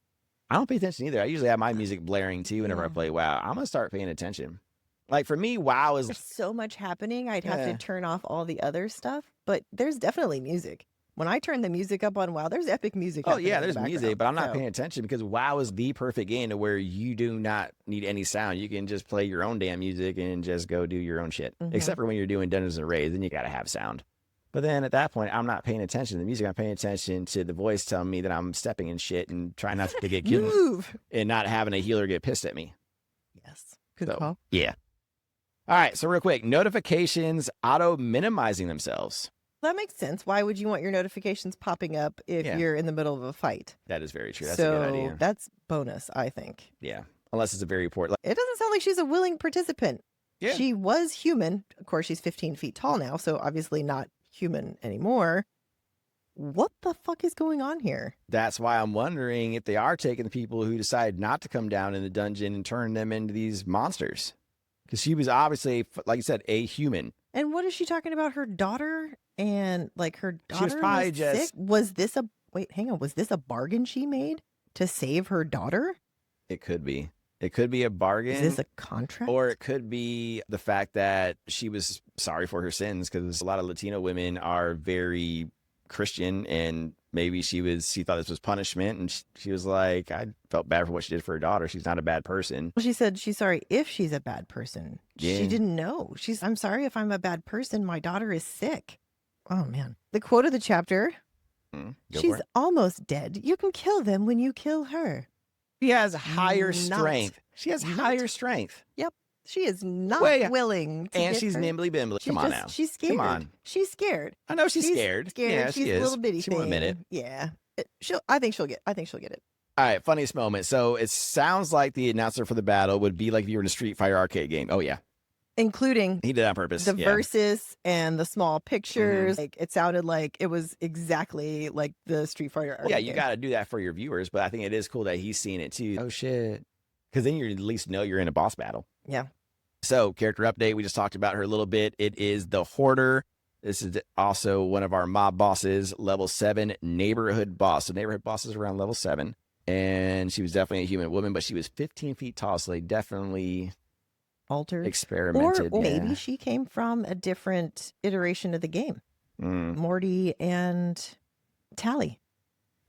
I don't pay attention either. I usually have my music blaring too whenever I play WoW. I'm gonna start paying attention. Like for me, WoW is There's so much happening. I'd have to turn off all the other stuff, but there's definitely music. When I turn the music up on WoW, there's epic music. Oh yeah, there's in the music, but I'm not so. paying attention because WoW is the perfect game to where you do not need any sound. You can just play your own damn music and just go do your own shit. Except for when you're doing dungeons and raids, then you gotta have sound. But then at that point, I'm not paying attention to the music. I'm paying attention to the voice telling me that I'm stepping in shit and trying not to get killed Move. and not having a healer get pissed at me. Yes. Good call. Yeah. All right. So real quick, notifications auto minimizing themselves. That makes sense. Why would you want your notifications popping up if you're in the middle of a fight? That is very true. That's a good idea. That's bonus, I think. Yeah. Unless it's a very important. It doesn't sound like she's a willing participant. Yeah. She was human. Of course, she's 15 feet tall now, so obviously not human anymore. What the fuck is going on here? That's why I'm wondering if they are taking the people who decide not to come down in the dungeon and turn them into these monsters. Because she was obviously, like you said, a human. And what is she talking about? Her daughter? And like her daughter she was probably sick? Was this a, wait, hang on. Was this a bargain she made to save her daughter? It could be. It could be a bargain. Is this a contract? Or it could be the fact that she was sorry for her sins, because a lot of Latino women are very Christian, and maybe she thought this was punishment, and she was like, I felt bad for what she did for her daughter. She's not a bad person. Well, she said she's sorry if she's a bad person. Yeah. She didn't know. I'm sorry if I'm a bad person. My daughter is sick. Oh, man. The quote of the chapter, she's almost dead. You can kill them when you kill her. She has higher strength. She has higher strength. Yep. She is not willing to and get she's her. nimbly bimbly. Come on now. She's scared. Come on. She's scared. I know she's scared. Yeah, she's she is. a little bitty she thing. won't admit it. Yeah. I think she'll get it. All right, funniest moment. So it sounds like the announcer for the battle would be like if you were in a Street Fighter arcade game. Oh yeah. Including he did that on purpose. The verses and the small pictures. Like it sounded like it was exactly like the Street Fighter arcade game. You got to do that for your viewers, but I think it is cool that he's seeing it too. Oh shit. Because then you at least know you're in a boss battle. Yeah. So character update. We just talked about her a little bit. It is the Hoarder. This is also one of our mob bosses, level 7 neighborhood boss. So neighborhood boss is around level 7. And she was definitely a human woman, but she was 15 feet tall. So they definitely altered, experimented. Or maybe she came from a different iteration of the game. Morty and Tally.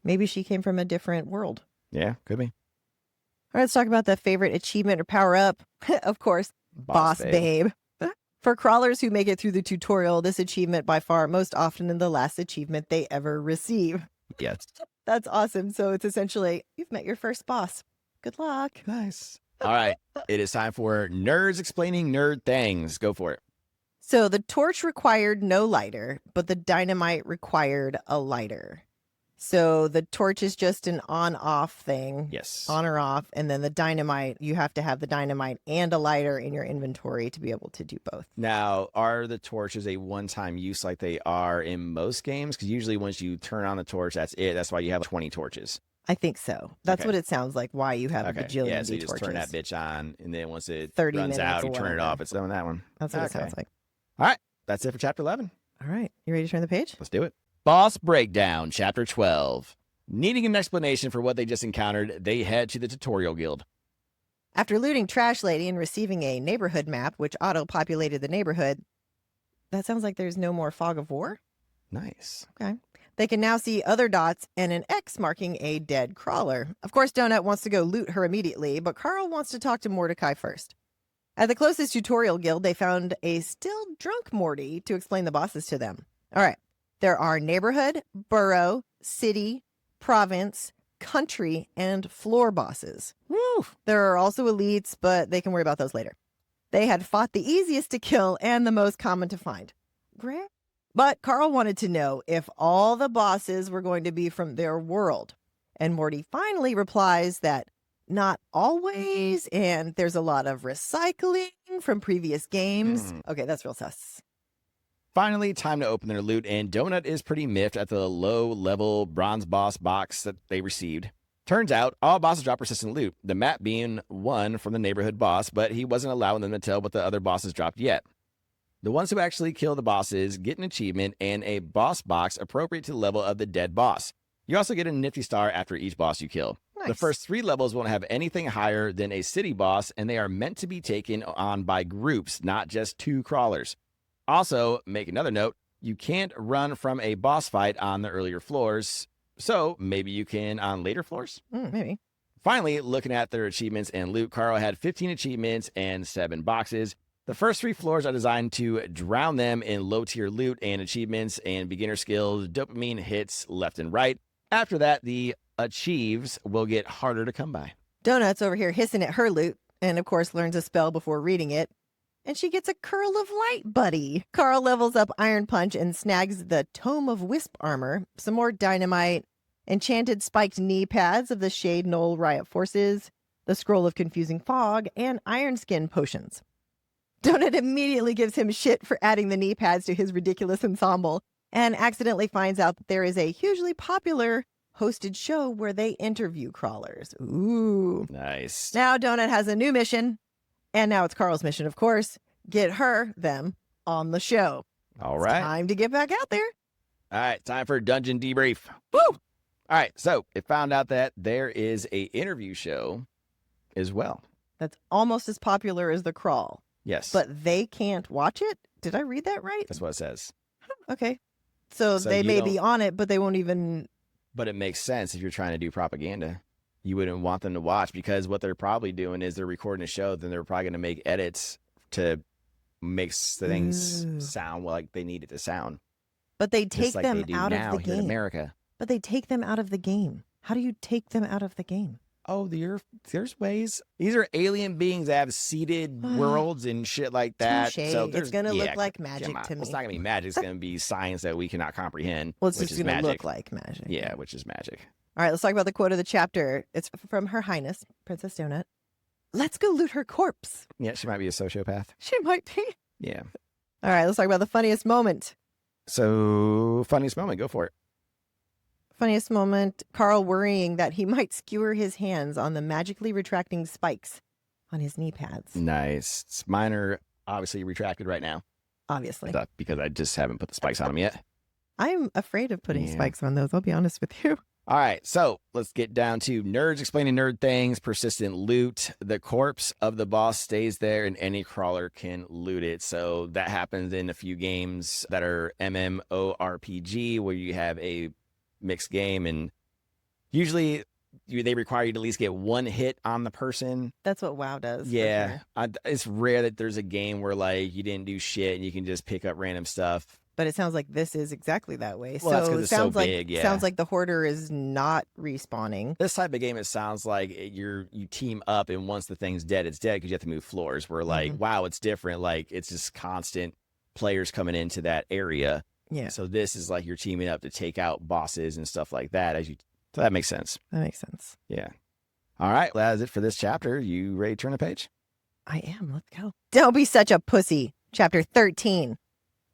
Maybe she came from a different world. Yeah, could be. All right, let's talk about the favorite achievement or power up. Of course, Boss Babe. For crawlers who make it through the tutorial, this achievement by far most often in the last achievement they ever receive. Yes. That's awesome. So it's essentially, you've met your first boss. Good luck. Nice. All right. It is time for Nerds Explaining Nerd Things. Go for it. So the torch required no lighter, but the dynamite required a lighter. So the torch is just an on-off thing. Yes. On or off. And then the dynamite, you have to have the dynamite and a lighter in your inventory to be able to do both. Now, are the torches a one-time use like they are in most games? Because usually once you turn on the torch, that's it. That's why you have 20 torches. I think so. That's what it sounds like, why you have a bajillion Yeah, so you just torches. turn that bitch on, and then once it 30 runs out, you turn whatever. it off. It's done with that one. That's what it sounds like. All right. That's it for Chapter 11. All right. You ready to turn the page? Let's do it. Boss Breakdown, Chapter 12. Needing an explanation for what they just encountered, they head to the tutorial guild. After looting Trash Lady and receiving a neighborhood map, which auto-populated the neighborhood, that sounds like there's no more fog of war. Nice. Okay. They can now see other dots and an X marking a dead crawler. Of course, Donut wants to go loot her immediately, but Carl wants to talk to Mordecai first. At the closest tutorial guild, they found a still drunk Morty to explain the bosses to them. All right. There are neighborhood, borough, city, province, country, and floor bosses. Woo! There are also elites, but they can worry about those later. They had fought the easiest to kill and the most common to find. Great. But Carl wanted to know if all the bosses were going to be from their world. And Morty finally replies that not always, and there's a lot of recycling from previous games. Okay, that's real sus. Finally, time to open their loot, and Donut is pretty miffed at the low-level bronze boss box that they received. Turns out, all bosses drop persistent loot, the map being one from the neighborhood boss, but he wasn't allowing them to tell what the other bosses dropped yet. The ones who actually kill the bosses get an achievement and a boss box appropriate to the level of the dead boss. You also get a nifty star after each boss you kill. Nice. The first 3 levels won't have anything higher than a city boss, and they are meant to be taken on by groups, not just 2 crawlers. Also, make another note, you can't run from a boss fight on the earlier floors, so maybe you can on later floors? Maybe. Finally, looking at their achievements and loot, Carl had 15 achievements and 7 boxes. The first 3 floors are designed to drown them in low-tier loot and achievements and beginner skills, dopamine hits left and right. After that, the achieves will get harder to come by. Donut's over here hissing at her loot, and of course learns a spell before reading it. And she gets a Curl of Light buddy. Carl levels up Iron Punch and snags the Tome of Wisp armor, some more dynamite, enchanted spiked knee pads of the Shade Knoll Riot Forces, the Scroll of Confusing Fog, and Iron Skin potions. Donut immediately gives him shit for adding the knee pads to his ridiculous ensemble and accidentally finds out that there is a hugely popular hosted show where they interview crawlers. Ooh. Nice. Now Donut has a new mission, and now it's Carl's mission, of course. Get them on the show. All right. It's time to get back out there. All right, time for dungeon debrief. Woo! All right, so it found out that there is a interview show as well. That's almost as popular as The Crawl. Yes. But they can't watch it? Did I read that right? That's what it says. Okay. So they may be on it, but they won't even... But it makes sense if you're trying to do propaganda. You wouldn't want them to watch because what they're probably doing is they're recording a show, then they're probably going to make edits to make things sound like they need it to sound. But they take Just like them they do out now of the here in game. America. But they take them out of the game. How do you take them out of the game? Oh, there's ways. These are alien beings that have seeded worlds and shit like that. Touché. So it's going to look like magic to me. Well, it's not going to be magic. It's going to be science that we cannot comprehend. Well, it's which just is going to magic. look like magic. Yeah, which is magic. All right, let's talk about the quote of the chapter. It's from Her Highness, Princess Donut. Let's go loot her corpse. Yeah, she might be a sociopath. She might be. Yeah. All right, let's talk about the funniest moment. So, funniest moment, go for it. Funniest moment, Carl worrying that he might skewer his hands on the magically retracting spikes on his knee pads. Nice. Mine are obviously retracted right now. Obviously. Because I just haven't put the spikes on them yet. I'm afraid of putting spikes on those, I'll be honest with you. All right, so let's get down to nerds explaining nerd things, persistent loot. The corpse of the boss stays there and any crawler can loot it. So that happens in a few games that are MMORPG where you have a mixed game and usually they require you to at least get 1 hit on the person. That's what WoW does. Yeah, it's rare that there's a game where like you didn't do shit and you can just pick up random stuff. But it sounds like this is exactly that way. Well, that's so 'cause it it's so sounds like big, yeah. sounds like the hoarder is not respawning. This type of game, it sounds like you team up, and once the thing's dead, it's dead because you have to move floors. Where like, wow, it's different. Like it's just constant players coming into that area. Yeah. So this is like you're teaming up to take out bosses and stuff like that. So that makes sense. That makes sense. Yeah. All right. Well, that's it for this chapter. You ready to turn the page? I am. Let's go. Don't be such a pussy. Chapter 13.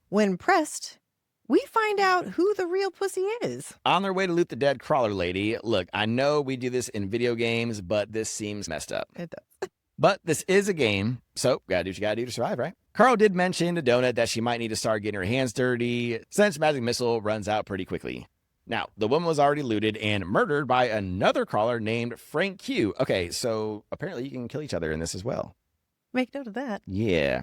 When pressed, we find out who the real pussy is. On their way to loot the dead crawler lady. Look, I know we do this in video games, but this seems messed up. It does. But this is a game, so gotta do what you gotta do to survive, right? Carl did mention to Donut that she might need to start getting her hands dirty since Magic Missile runs out pretty quickly. Now, the woman was already looted and murdered by another crawler named Frank Q. Okay, so apparently you can kill each other in this as well. Make note of that. Yeah.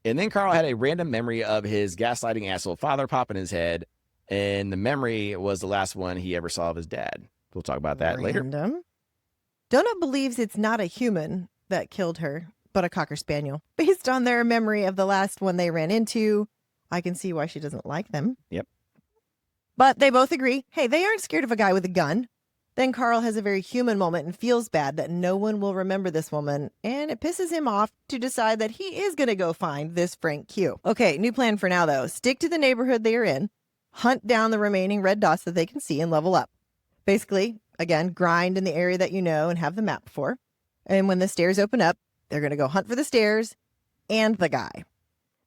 And then Carl had a random memory of his gaslighting asshole father pop in his head, and the memory was the last one he ever saw of his dad. We'll talk about that later. Donut believes it's not a human that killed her, but a Cocker Spaniel. Based on their memory of the last one they ran into, I can see why she doesn't like them. Yep. But they both agree, hey, they aren't scared of a guy with a gun. Then Carl has a very human moment and feels bad that no one will remember this woman, and it pisses him off to decide that he is going to go find this Frank Q. Okay, new plan for now, though. Stick to the neighborhood they are in, hunt down the remaining red dots that they can see, and level up. Basically, again, grind in the area that you know and have the map for. And when the stairs open up, they're going to go hunt for the stairs and the guy.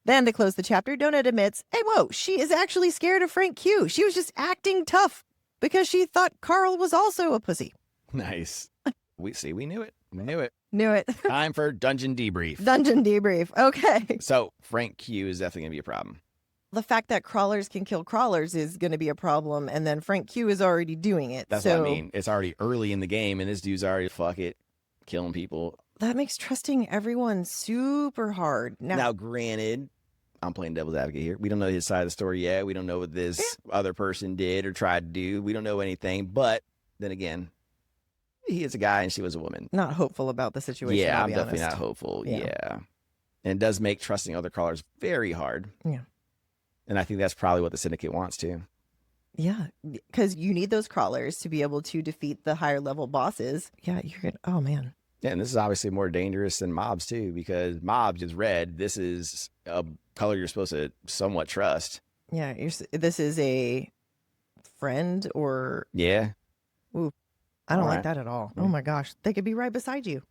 Then to close the chapter, Donut admits, hey, whoa, she is actually scared of Frank Q. She was just acting tough because she thought Carl was also a pussy. Nice. We knew it. We knew it. Knew it. Time for dungeon debrief. Dungeon debrief. Okay. So Frank Q is definitely going to be a problem. The fact that crawlers can kill crawlers is going to be a problem, and then Frank Q is already doing it. That's what I mean. It's already early in the game, and this dude's already, fuck it, killing people. That makes trusting everyone super hard. Now, granted, I'm playing devil's advocate here. We don't know his side of the story yet. We don't know what this other person did or tried to do. We don't know anything. But then again, he is a guy and she was a woman. Not hopeful about the situation. Yeah, I'll I'm be definitely honest. not hopeful. Yeah. Yeah. And it does make trusting other crawlers very hard. Yeah. And I think that's probably what the syndicate wants too. Yeah, because you need those crawlers to be able to defeat the higher level bosses. Yeah, you're good. Oh, man. Yeah, and this is obviously more dangerous than mobs too, because mobs is red. This is a color you're supposed to somewhat trust. Yeah, this is a friend or... Yeah. Ooh, I don't All like right. that at all. Yeah. Oh my gosh, they could be right beside you.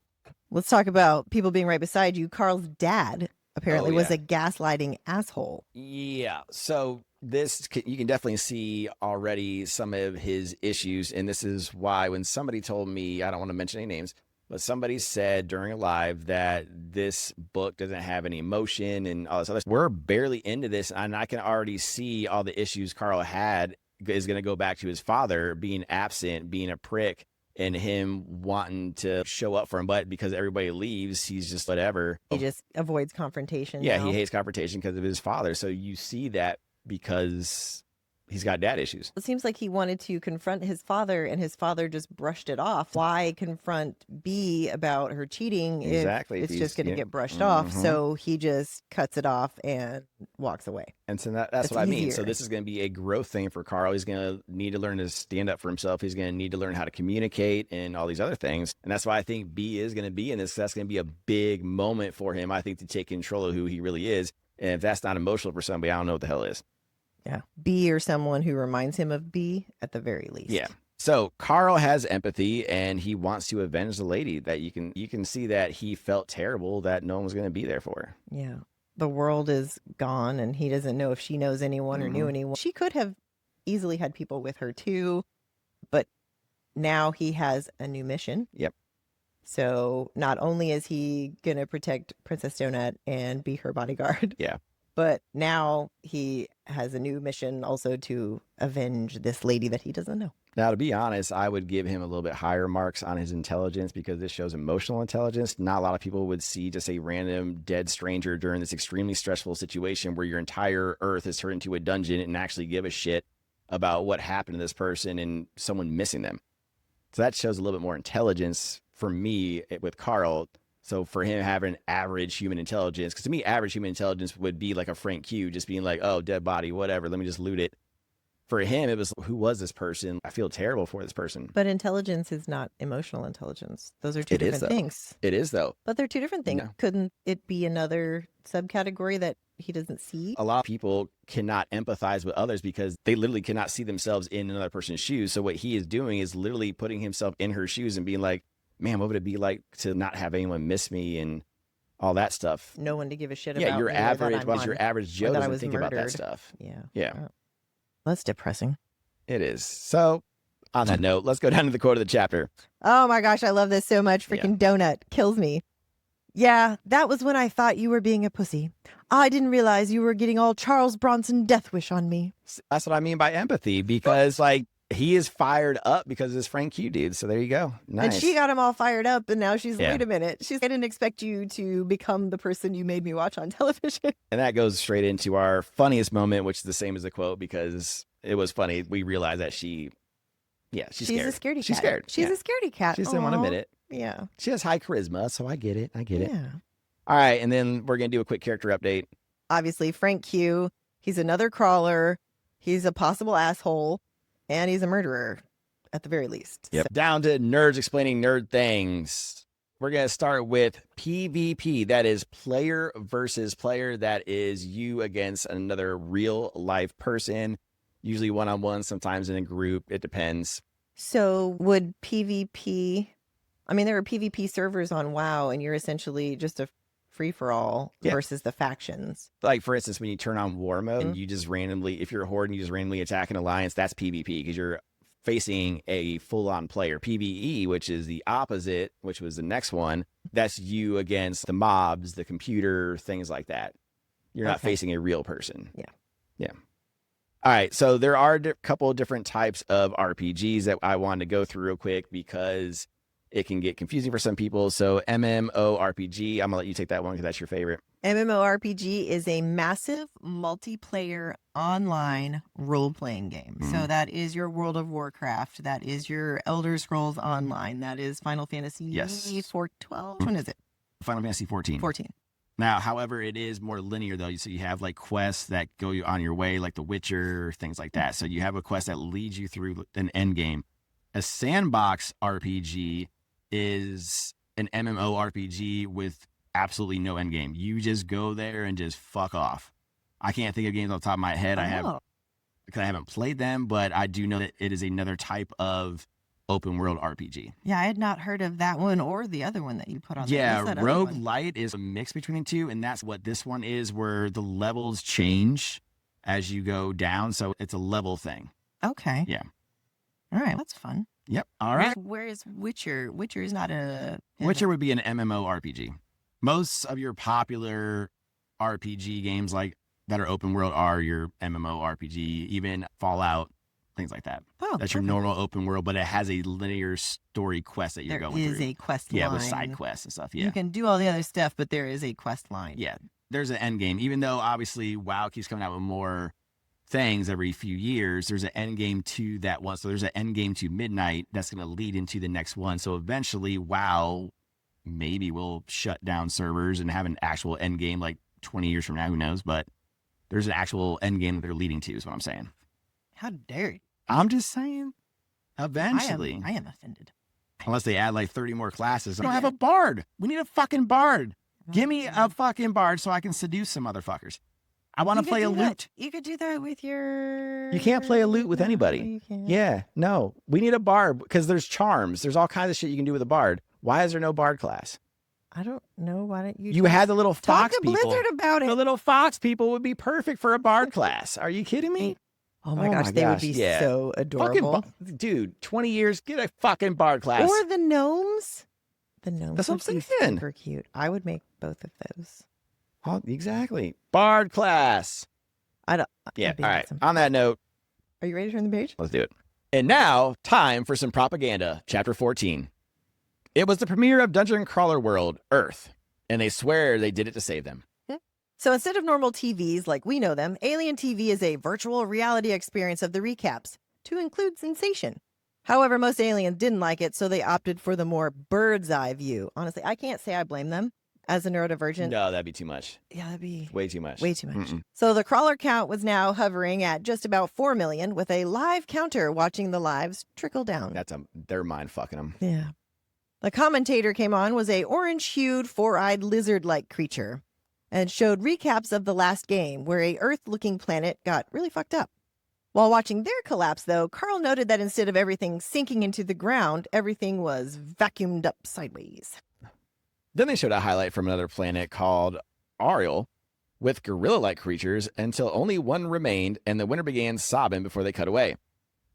Let's talk about people being right beside you. Carl's dad apparently was yeah. a gaslighting asshole. Yeah. So this, you can definitely see already some of his issues. And this is why when somebody told me, I don't want to mention any names, but somebody said during a live that this book doesn't have any emotion and all this other stuff. We're barely into this, and I can already see all the issues Carl had is going to go back to his father being absent, being a prick, and him wanting to show up for him. But because everybody leaves, he's just whatever. He just avoids confrontation. Yeah, now. he hates confrontation because of his father. So you see that because he's got dad issues. It seems like he wanted to confront his father, and his father just brushed it off. Why confront B about her cheating Exactly. if it's He's- just going to yeah. get brushed off? Mhm. So he just cuts it off and walks away. And so that's It's what I mean. So easier. this is going to be a growth thing for Carl. He's going to need to learn to stand up for himself. He's going to need to learn how to communicate and all these other things. And that's why I think B is going to be in this. That's going to be a big moment for him, I think, to take control of who he really is. And if that's not emotional for somebody, I don't know what the hell is. Yeah. B or someone who reminds him of B at the very least. Yeah. So Carl has empathy and he wants to avenge the lady. That you can see that he felt terrible that no one was going to be there for her. Yeah. The world is gone and he doesn't know if she knows anyone or knew anyone. She could have easily had people with her too, but now he has a new mission. Yep. So not only is he going to protect Princess Donut and be her bodyguard. Yeah. But now he has a new mission also to avenge this lady that he doesn't know. Now, to be honest, I would give him a little bit higher marks on his intelligence because this shows emotional intelligence. Not a lot of people would see just a random dead stranger during this extremely stressful situation where your entire earth is turned into a dungeon and actually give a shit about what happened to this person and someone missing them. So that shows a little bit more intelligence for me with Carl. So for him having average human intelligence, because to me, average human intelligence would be like a Frank Q, just being like, oh, dead body, whatever, let me just loot it. For him, it was, who was this person? I feel terrible for this person. But intelligence is not emotional intelligence. Those are two It is, different though. things. It is, though. But they're two different things. No. Couldn't it be another subcategory that he doesn't see? A lot of people cannot empathize with others because they literally cannot see themselves in another person's shoes. So what he is doing is literally putting himself in her shoes and being like, man, what would it be like to not have anyone miss me and all that stuff? No one to give a shit about. Yeah, your me or that average, I'm once on- your average or Joe that I doesn't was think about that murdered. stuff. Yeah. Yeah. Oh. That's depressing. It is. So on that note, let's go down to the quote of the chapter. Oh my gosh, I love this so much. Yeah. Freaking donut kills me. Yeah, that was when I thought you were being a pussy. I didn't realize you were getting all Charles Bronson death wish on me. That's what I mean by empathy, because like he is fired up because of this Frank Q dude. So there you go. Nice. And she got him all fired up, and now she's, Yeah. wait a minute. I didn't expect you to become the person you made me watch on television. And that goes straight into our funniest moment, which is the same as the quote because it was funny. We realized that she's She's scared. a scaredy cat. She's scared. She's Yeah. a scaredy cat. She just didn't want to Aw. admit it. Yeah. She has high charisma, so I get it. I get it. Yeah. All right. And then we're going to do a quick character update. Obviously, Frank Q, he's another crawler. He's a possible asshole, and he's a murderer. at the very least. Yep. Down to nerds explaining nerd things. We're going to start with PvP. That is player versus player. That is you against another real life person, usually one-on-one, sometimes in a group. It depends. So would PvP, I mean, there are PvP servers on WoW, and you're essentially just a free-for-all versus the factions. Like, for instance, when you turn on war mode, and you just randomly, if you're a horde and you just randomly attack an alliance, that's PvP because you're facing a full-on player. PvE, which is the opposite, which was the next one, that's you against the mobs, the computer, things like that. You're not facing a real person. Yeah. All right, so there are a couple of different types of RPGs that I wanted to go through real quick because it can get confusing for some people. So MMORPG, I'm going to let you take that one because that's your favorite. MMORPG is a massive multiplayer online role-playing game. So that is your World of Warcraft. That is your Elder Scrolls Online. That is Final Fantasy 412. When is it? Final Fantasy 14. Now, however, it is more linear, though. So you have like quests that go on your way, like The Witcher, things like that. So you have a quest that leads you through an end game. A sandbox RPG is an MMORPG with absolutely no end game. You just go there and just fuck off. I can't think of games off the top of my head. Because I haven't played them, but I do know that it is another type of open world RPG. Yeah, I had not heard of that one or the other one that you put on there. Yeah, roguelite is a mix between the two, and that's what this one is, where the levels change as you go down. So it's a level thing. Okay. Yeah. All right, that's fun. Yep. All right. Where is Witcher? Witcher is not a... Witcher would be an MMORPG. Most of your popular RPG games like that are open world are your MMORPG, even Fallout, things like that. Oh, that's your normal open world, but it has a linear story quest that you're going through. There is a quest line. Yeah, with side quests and stuff. Yeah. You can do all the other stuff, but there is a quest line. Yeah. There's an end game. Even though obviously WoW keeps coming out with more things every few years, there's an end game to that one. So there's an end game to Midnight that's going to lead into the next one. So eventually WoW maybe will shut down servers and have an actual end game like 20 years from now, who knows, but there's an actual end game that they're leading to is what I'm saying. How dare you? I'm just saying, eventually. I am offended. Unless they add like 30 more classes. I don't have a bard. We need a fucking bard. Give me a fucking bard so I can seduce some motherfuckers. I want to play a lute. You could do that with your... You can't play a lute with anybody. You can't. Yeah, no. We need a bard because there's charms. There's all kinds of shit you can do with a bard. Why is there no bard class? I don't know. Why don't you... You had the little fox talk to people. Blizzard about it. The little fox people would be perfect for a bard class. Are you kidding me? Oh my gosh, they would be so adorable. Dude, 20 years, get a fucking bard class. Or the gnomes. The gnomes That's would what I'm be saying. super cute. I would make both of those. Oh, exactly. Bard class. Yeah, all right. Awesome. On that note. Are you ready to turn the page? Let's do it. And now, time for some propaganda. Chapter 14. It was the premiere of Dungeon Crawler World, Earth, and they swear they did it to save them. So instead of normal TVs like we know them, Alien TV is a virtual reality experience of the recaps, to include sensation. However, most aliens didn't like it, so they opted for the more bird's eye view. Honestly, I can't say I blame them as a neurodivergent. No, that'd be too much. Yeah, that'd be way too much. Way too much. So the crawler count was now hovering at just about 4 million, with a live counter watching the lives trickle down. They're mind fucking them. Yeah. The commentator came on was a orange-hued, four-eyed lizard-like creature and showed recaps of the last game where a Earth-looking planet got really fucked up. While watching their collapse, though, Carl noted that instead of everything sinking into the ground, everything was vacuumed up sideways. Then they showed a highlight from another planet called Ariel with gorilla-like creatures until only one remained and the winner began sobbing before they cut away.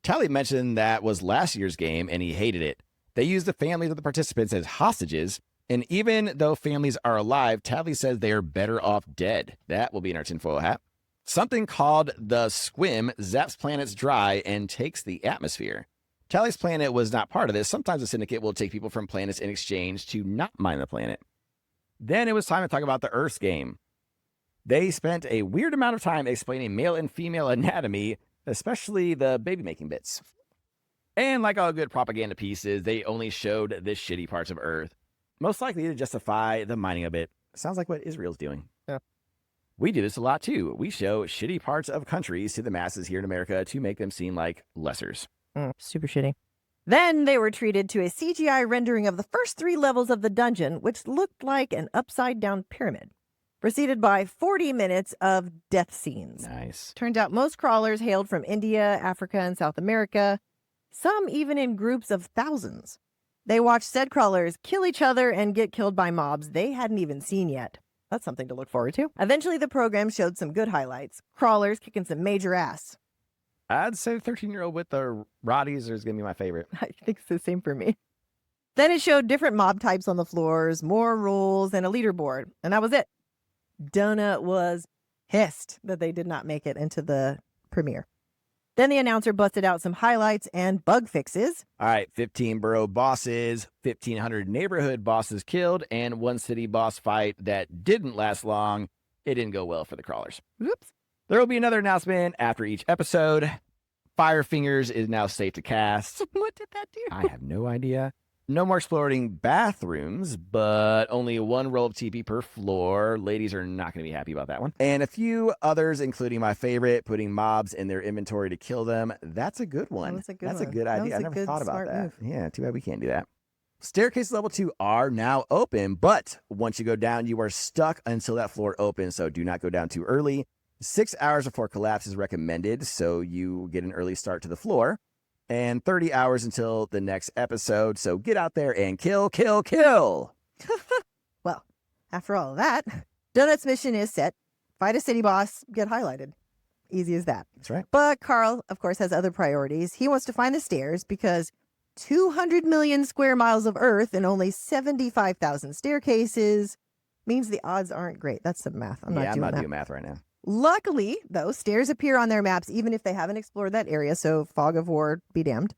Tally mentioned that was last year's game and he hated it. They used the families of the participants as hostages, and even though families are alive, Tally says they are better off dead. That will be in our tinfoil hat. Something called the Squim zaps planets dry and takes the atmosphere. Tally's planet was not part of this. Sometimes the syndicate will take people from planets in exchange to not mine the planet. Then it was time to talk about the Earth's game. They spent a weird amount of time explaining male and female anatomy, especially the baby-making bits. And like all good propaganda pieces, they only showed the shitty parts of Earth, most likely to justify the mining of it. Sounds like what Israel's doing. Yeah. We do this a lot too. We show shitty parts of countries to the masses here in America to make them seem like lessers. Super shitty. Then they were treated to a CGI rendering of the first 3 levels of the dungeon, which looked like an upside-down pyramid, preceded by 40 minutes of death scenes. Nice. Turns out most crawlers hailed from India, Africa, and South America, some even in groups of thousands. They watched said crawlers kill each other and get killed by mobs they hadn't even seen yet. That's something to look forward to. Eventually, the program showed some good highlights. Crawlers kicking some major ass. I'd say 13-year-old with the Roddies is going to be my favorite. I think it's the same for me. Then it showed different mob types on the floors, more rules, and a leaderboard. And that was it. Donut was pissed that they did not make it into the premiere. Then the announcer busted out some highlights and bug fixes. All right, 15 borough bosses, 1,500 neighborhood bosses killed, and 1 city boss fight that didn't last long. It didn't go well for the crawlers. Oops. There will be another announcement after each episode. Fire Fingers is now safe to cast. What did that do? I have no idea. No more exploring bathrooms, but only 1 roll of TP per floor. Ladies are not going to be happy about that one. And a few others, including my favorite, putting mobs in their inventory to kill them. That's a good one. That's a good That's one. a good That idea. I was a never good, thought about smart that. move. Yeah, too bad we can't do that. Staircase level 2 are now open, but once you go down, you are stuck until that floor opens, so do not go down too early. 6 hours before collapse is recommended, so you get an early start to the floor. And 30 hours until the next episode, so get out there and kill, kill, kill. Well, after all of that, Donut's mission is set. Fight a city boss, get highlighted. Easy as that. That's right. But Carl, of course, has other priorities. He wants to find the stairs because 200 million square miles of Earth and only 75,000 staircases means the odds aren't great. That's some math. I'm not doing math right now. Luckily, though, stairs appear on their maps even if they haven't explored that area, so fog of war be damned.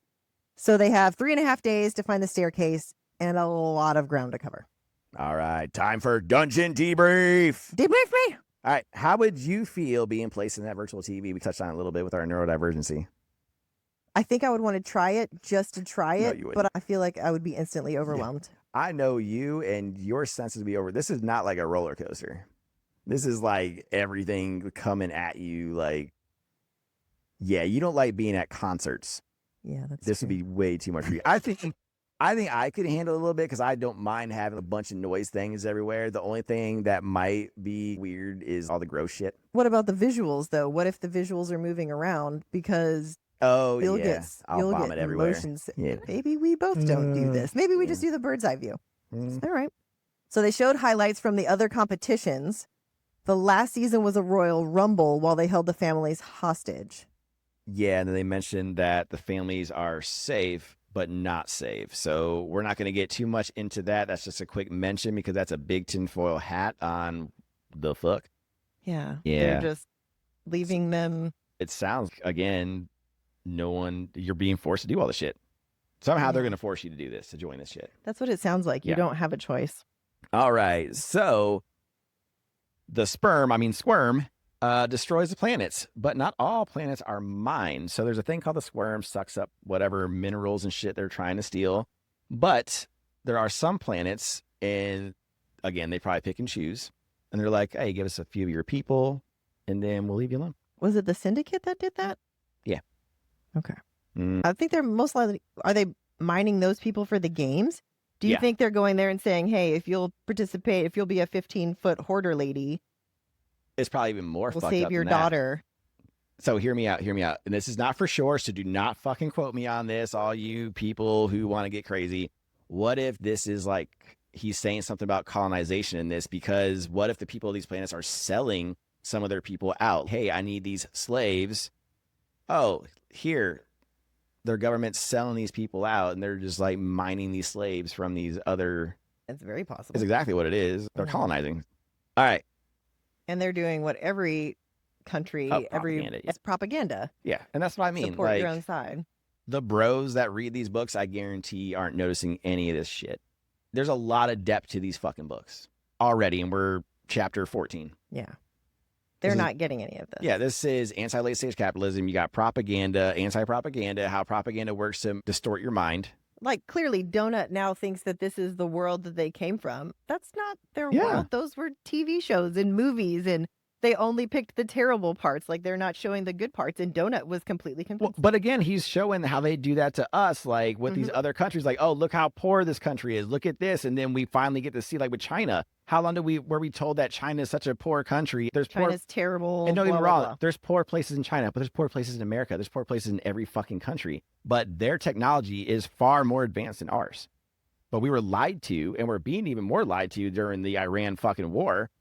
So they have 3.5 days to find the staircase and a lot of ground to cover. All right, time for Dungeon Debrief. Debrief me! All right, how would you feel being placed in that virtual TV? We touched on it a little bit with our neurodivergency. I think I would want to try it just to try No, it, you wouldn't. but I feel like I would be instantly overwhelmed. I know you and your senses would be over. This is not like a roller coaster. This is like everything coming at you. Like, yeah, you don't like being at concerts. Yeah, that's This true. would be way too much for you. I think I could handle it a little bit because I don't mind having a bunch of noise things everywhere. The only thing that might be weird is all the gross shit. What about the visuals, though? What if the visuals are moving around? Because Oh, you'll yeah. get, I'll you'll vomit get everywhere. emotions. Yeah. Maybe we both don't do this. Maybe we just do the bird's eye view. All right. So they showed highlights from the other competitions. The last season was a Royal Rumble while they held the families hostage. Yeah, and then they mentioned that the families are safe, but not safe. So we're not going to get too much into that. That's just a quick mention because that's a big tinfoil hat on the fuck. Yeah. Yeah. They're just leaving them. It sounds, again, you're being forced to do all the shit. Somehow they're Yeah. going to force you to do this, to join this shit. That's what it sounds like. You Yeah. don't have a choice. All right. So the squirm, destroys the planets, but not all planets are mined. So there's a thing called the squirm, sucks up whatever minerals and shit they're trying to steal. But there are some planets, and again, they probably pick and choose. And they're like, hey, give us a few of your people, and then we'll leave you alone. Was it the Syndicate that did that? Yeah. Okay. Mm. I think they're most likely, are they mining those people for the games? Do you Yeah. think they're going there and saying, hey, if you'll participate, if you'll be a 15-foot hoarder lady, It's probably even more we'll fucked save up your than that. daughter? So hear me out. And this is not for sure, so do not fucking quote me on this, all you people who want to get crazy. What if this is like, he's saying something about colonization in this? Because what if the people of these planets are selling some of their people out? Hey, I need these slaves. Oh, here, their government's selling these people out, and they're just like mining these slaves from these other... It's very possible. It's exactly what it is. They're Mhm. colonizing. All right. And they're doing what every country, propaganda, yeah. it's propaganda. Yeah, and that's what I mean. Support Like, your own side. the bros that read these books, I guarantee aren't noticing any of this shit. There's a lot of depth to these fucking books already, and we're chapter 14. Yeah. They're This is- not getting any of this. Yeah, this is anti-late stage capitalism. You got propaganda, anti-propaganda, how propaganda works to distort your mind. Like, clearly, Donut now thinks that this is the world that they came from. That's not their Yeah. world. Those were TV shows and movies and They only picked the terrible parts. Like, they're not showing the good parts. And Donut was completely Well, convinced. but again, he's showing how they do that to us, like with these other countries, like, oh, look how poor this country is. Look at this. And then we finally get to see, like with China, how long were we told that China is such a poor country? There's China's terrible. and don't get me blah, wrong, blah, blah. there's poor places in China, but there's poor places in America. There's poor places in every fucking country. But their technology is far more advanced than ours. But we were lied to, and we're being even more lied to during the Iran fucking war.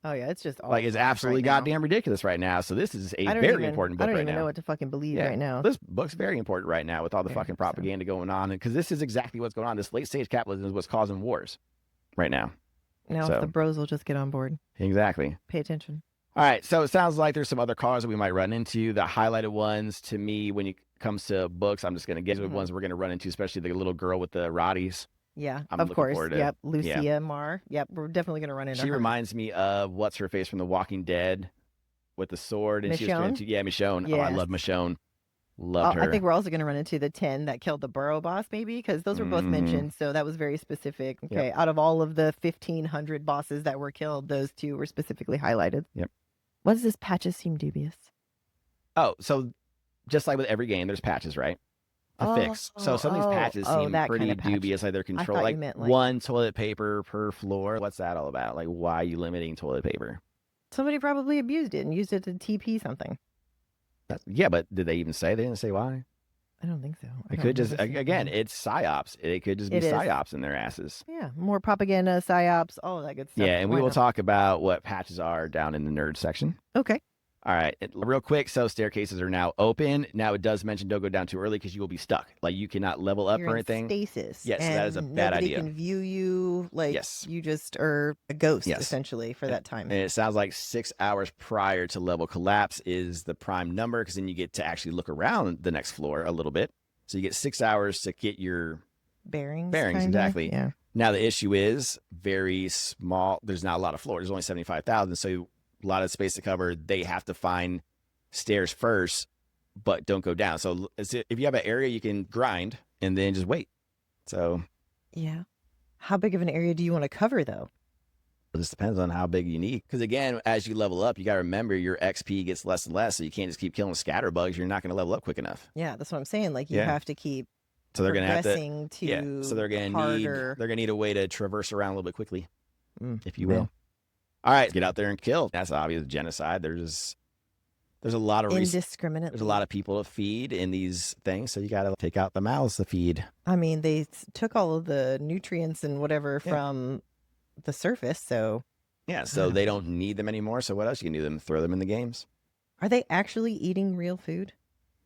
Oh, yeah. It's just Like, it's absolutely goddamn ridiculous right now. So this is a very important book I don't right even now. know what to fucking believe right now. This book's very important right now with all the Very fucking so. propaganda going on. Because this is exactly what's going on. This late stage capitalism is what's causing wars right now. Now, So- if the bros will just get on board, Exactly. pay attention. All right. So it sounds like there's some other cars that we might run into. The highlighted ones to me, when it comes to books, I'm just going to guess the ones we're going to run into, especially the little girl with the Roddies. Yeah, I'm of looking course. forward to- Yep, Lucia Marr. Yep, we're definitely going to run into She her. reminds me of what's her face from The Walking Dead with the sword. And she was trying Michonne? to, Michonne. Oh, I Yes. love Michonne. Loved her. I think we're also going to run into the 10 that killed the Burrow boss, maybe, because those were both mentioned. So that was very specific. Okay, out of all of the 1,500 bosses that were killed, those 2 were specifically highlighted. Yep. What does this patches seem dubious? Oh, so just like with every game, there's patches, right? A fix. So some of these patches seem that pretty kind of patch. dubious. Like they're control, thought like you meant, like- one toilet paper per floor. What's that all about? Like, why are you limiting toilet paper? Somebody probably abused it and used it to TP something. Yeah, but did they even say? They didn't say why. I don't think so. It could just, again, it's psyops. It could just be It is. psyops in their asses. Yeah, more propaganda, psyops, all of that good stuff. Yeah, and we Why will not? talk about what patches are down in the nerd section. Okay. All right, real quick. So staircases are now open. Now it does mention don't go down too early because you will be stuck. Like you cannot level up You're or in anything. stasis. Yes, and that is a bad nobody idea. can view you. Like Yes. you just are a ghost Yes. essentially for that time. And it sounds like 6 hours prior to level collapse is the prime number because then you get to actually look around the next floor a little bit. So you get 6 hours to get your Bearings. bearings, kinda? exactly. Yeah. Now the issue is very small. There's not a lot of floors. There's only 75,000. So a lot of space to cover. They have to find stairs first, but don't go down. So if you have an area, you can grind and then just wait. So Yeah. How big of an area do you want to cover though? it just depends on how big you need. Because again, as you level up, you got to remember your XP gets less and less. So you can't just keep killing scatter bugs. You're not going to level up quick enough. Yeah, that's what I'm saying. Like you Yeah. have to keep So they're going to have to. progressing to Yeah. So they're going to harder. need a way to traverse around a little bit quickly, if you Yeah. will. All right, get out there and kill. That's obvious genocide. There's a lot of Indiscriminately. there's a lot of people to feed in these things, so you got to take out the mouths to feed. I mean, they took all of the nutrients and whatever Yeah. from the surface. So Yeah, so they don't need them anymore. So what else you can do them? Throw them in the games. are they actually eating real food?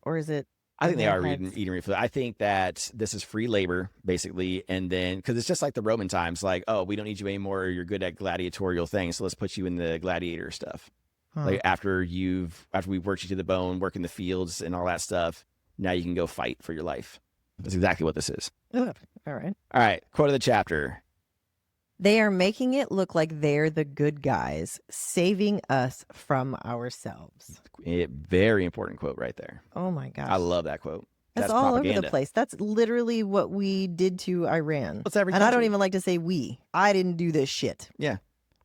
Or is it I think in they their are heads? eating real food. I think that this is free labor, basically. And then, because it's just like the Roman times, like, oh, we don't need you anymore. You're good at gladiatorial things. So let's put you in the gladiator stuff. Huh. Like after we've worked you to the bone, work in the fields and all that stuff, now you can go fight for your life. That's exactly what this is. Ugh, all right. All right. Quote of the chapter. They are making it look like they're the good guys, saving us from ourselves. Very important quote right there. Oh my gosh. I love that quote. That's all over propaganda. the place. That's literally what we did to Iran. It's every And I don't country. even like to say we. I didn't do this shit.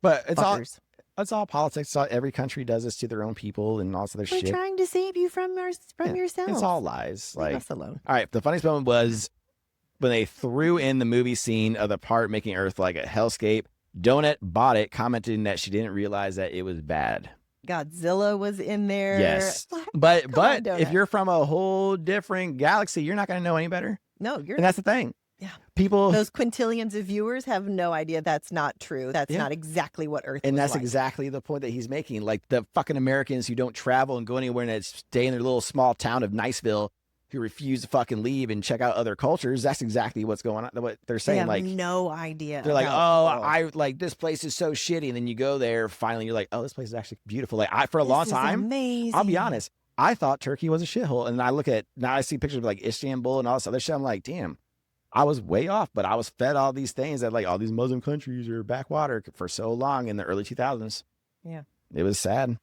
But it's all Fuckers. politics. It's all, every country does this to their own people and all this other We're shit. trying to save you from yourselves. It's all lies. Leave Like, us alone. all right. The funniest moment was when they threw in the movie scene of the part making Earth like a hellscape. Donut bought it, commenting that she didn't realize that it was bad. Godzilla was in there. Yes. What? But Come on, if Donut. you're from a whole different galaxy, you're not going to know any better. No, you're And that's the thing. Yeah. People, those quintillions of viewers have no idea that's not true. That's Yeah. not exactly what Earth and was that's like. exactly the point that he's making. Like the fucking Americans who don't travel and go anywhere and stay in their little small town of Niceville, who refuse to fucking leave and check out other cultures. That's exactly what's going on. What they're They saying, have like, no idea. they're like, about oh, the world. I like this place is so shitty. And then you go there, finally, you're like, oh, this place is actually beautiful. Like, for a long This is time, amazing. I'll be honest, I thought Turkey was a shithole. And now I see pictures of like Istanbul and all this other shit. I'm like, damn, I was way off, but I was fed all these things that like all these Muslim countries are backwater for so long in the early 2000s. Yeah. It was sad.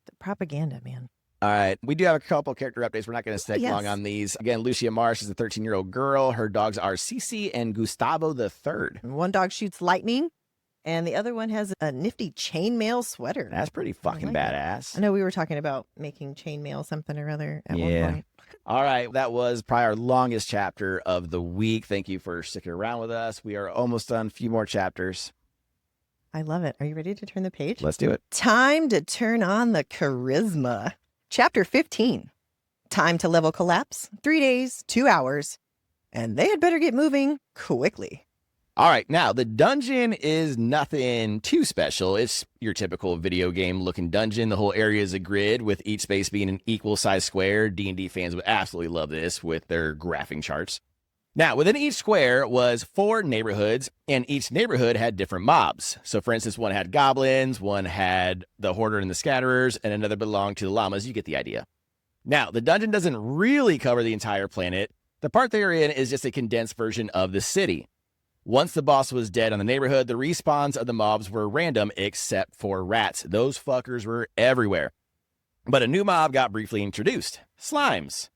The propaganda, man. All right. We do have a couple character updates. We're not going to stick Yes. long on these. Again, Lucia Marsh is a 13-year-old girl. Her dogs are Cece and Gustavo the Third. One dog shoots lightning. And the other one has a nifty chainmail sweater. That's pretty fucking badass. I know we were talking about making chainmail something or other at one point. All right. That was probably our longest chapter of the week. Thank you for sticking around with us. We are almost done. A few more chapters. I love it. Are you ready to turn the page? Let's do it. Time to turn on the charisma. Chapter 15. Time to level collapse. 3 days, 2 hours. And they had better get moving quickly. All right, now the dungeon is nothing too special. It's your typical video game looking dungeon. The whole area is a grid with each space being an equal size square. D&D fans would absolutely love this with their graphing charts. Now, within each square was 4 neighborhoods, and each neighborhood had different mobs. So, for instance, one had goblins, one had the hoarder and the scatterers, and another belonged to the llamas. You get the idea. Now, the dungeon doesn't really cover the entire planet. The part they're in is just a condensed version of the city. Once the boss was dead on the neighborhood, the respawns of the mobs were random except for rats. Those fuckers were everywhere. But a new mob got briefly introduced. Slimes.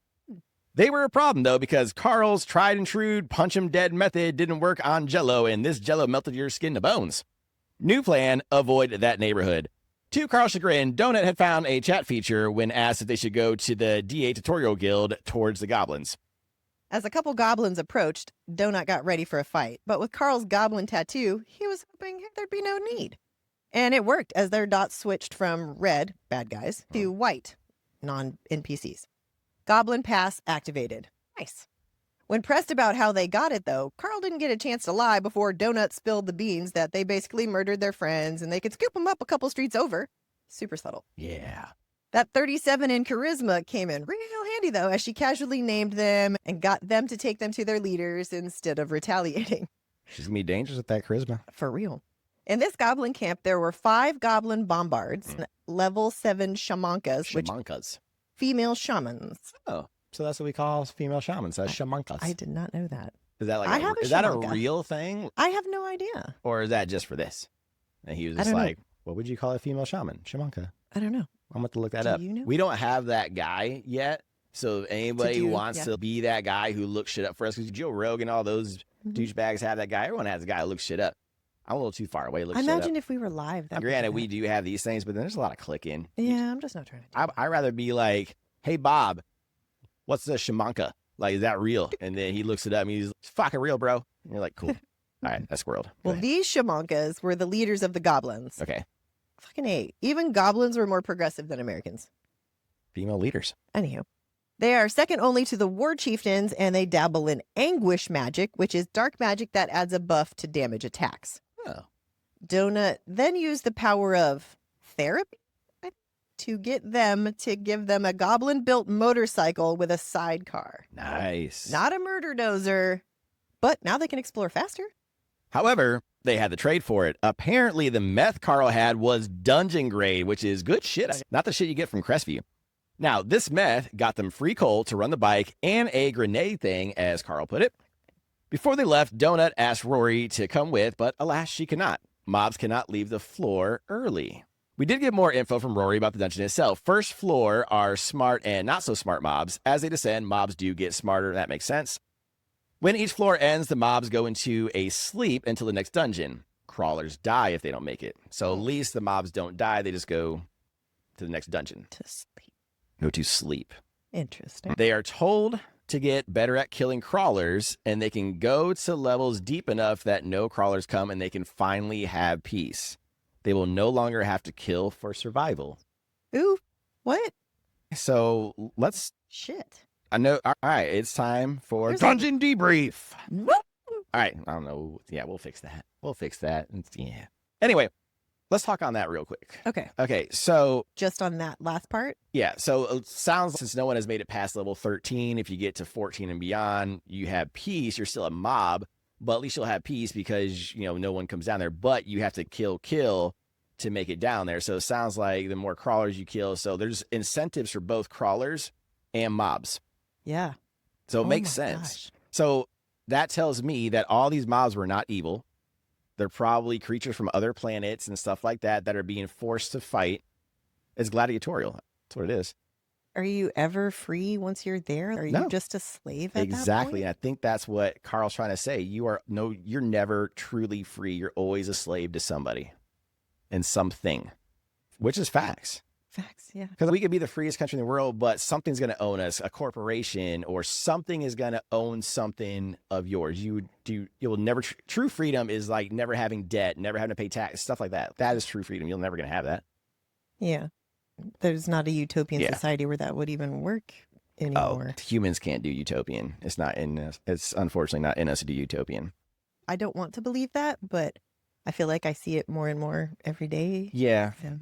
They were a problem, though, because Carl's tried and true punch 'em dead method didn't work on Jello, and this Jello melted your skin to bones. New plan, avoid that neighborhood. To Carl's chagrin, Donut had found a chat feature when asked if they should go to the DA tutorial guild towards the goblins. As a couple goblins approached, Donut got ready for a fight. But with Carl's goblin tattoo, he was hoping there'd be no need. And it worked as their dots switched from red, bad guys, to white, non-NPCs. Goblin pass activated. Nice. When pressed about how they got it, though, Carl didn't get a chance to lie before Donut spilled the beans that they basically murdered their friends and they could scoop them up a couple streets over. Super subtle. Yeah. That 37 in charisma came in real handy, though, as she casually named them and got them to take them to their leaders instead of retaliating. She's going to be dangerous with that charisma. For real. In this goblin camp, there were 5 goblin bombards, level 7 shamankas, Shamankas. Female shamans. Oh, so that's what we call female shamans. That's shamankas. I did not know that. Is that like I have a is that a shamanka. real thing? I have no idea. Or is that just for this? And he was just like, what would you call a female shaman? Shamanka. I don't know. I'm going to look that Do up. you know? We don't have that guy yet. So if anybody who wants to be that guy who looks shit up for us, because Joe Rogan, all those douchebags have that guy. Everyone has a guy who looks shit up. I'm a little too far away. I imagine if we were live. Granted, we do have these things, but then there's a lot of clicking. Yeah, I'm just not trying to. I'd rather be like, hey, Bob, what's the shamanka? Like, is that real? And then he looks it up and he's fucking real, bro. And you're like, cool. All right, that's squirreled. Well, these shamankas were the leaders of the goblins. Okay. Fucking A. Even goblins were more progressive than Americans. Female leaders. Anywho. They are second only to the war chieftains, and they dabble in anguish magic, which is dark magic that adds a buff to damage attacks. Oh. Donut then used the power of therapy to get them to give them a goblin-built motorcycle with a sidecar. Nice. Not a murder dozer, but now they can explore faster. However, they had the trade for it. Apparently, the meth Carl had was dungeon grade, which is good shit. Not the shit you get from Crestview. Now, this meth got them free coal to run the bike and a grenade thing, as Carl put it. Before they left, Donut asked Rory to come with, but alas, she cannot. Mobs cannot leave the floor early. We did get more info from Rory about the dungeon itself. First floor are smart and not so smart mobs. As they descend, mobs do get smarter. That makes sense. When each floor ends, the mobs go into a sleep until the next dungeon. Crawlers die if they don't make it. So at least the mobs don't die. They just go to the next dungeon. To sleep. Go to sleep. Interesting. They are told to get better at killing crawlers, and they can go to levels deep enough that no crawlers come and they can finally have peace. They will no longer have to kill for survival. Ooh, what? So let's... Shit. I know. All right, it's time for dungeon debrief. All right, I don't know. Yeah, we'll fix that. Yeah. Anyway, let's talk on that real quick. Okay, so... Just on that last part? Yeah, so it sounds, since no one has made it past level 13, if you get to 14 and beyond, you have peace. You're still a mob, but at least you'll have peace because, you know, no one comes down there. But you have to kill to make it down there. So it sounds like the more crawlers you kill, so there's incentives for both crawlers and mobs. Yeah. So it makes sense. Gosh. So that tells me that all these mobs were not evil. They're probably creatures from other planets and stuff like that that are being forced to fight. It's gladiatorial. That's what it is. are you ever free once you're there? Are No. you just a slave at Exactly. that And I think that's what Carl's trying to say. You're never truly free. You're always a slave to somebody and something, which is facts. Facts, yeah. Because we could be the freest country in the world, but something's going to own us, a corporation or something is going to own something of yours. You'll never, true freedom is like never having debt, never having to pay tax, stuff like that. That is true freedom. You're never going to have that. Yeah. There's not a utopian society where that would even work anymore. Oh, humans can't do utopian. It's not in us. It's unfortunately not in us to do utopian. I don't want to believe that, but I feel like I see it more and more every day. Yeah. So.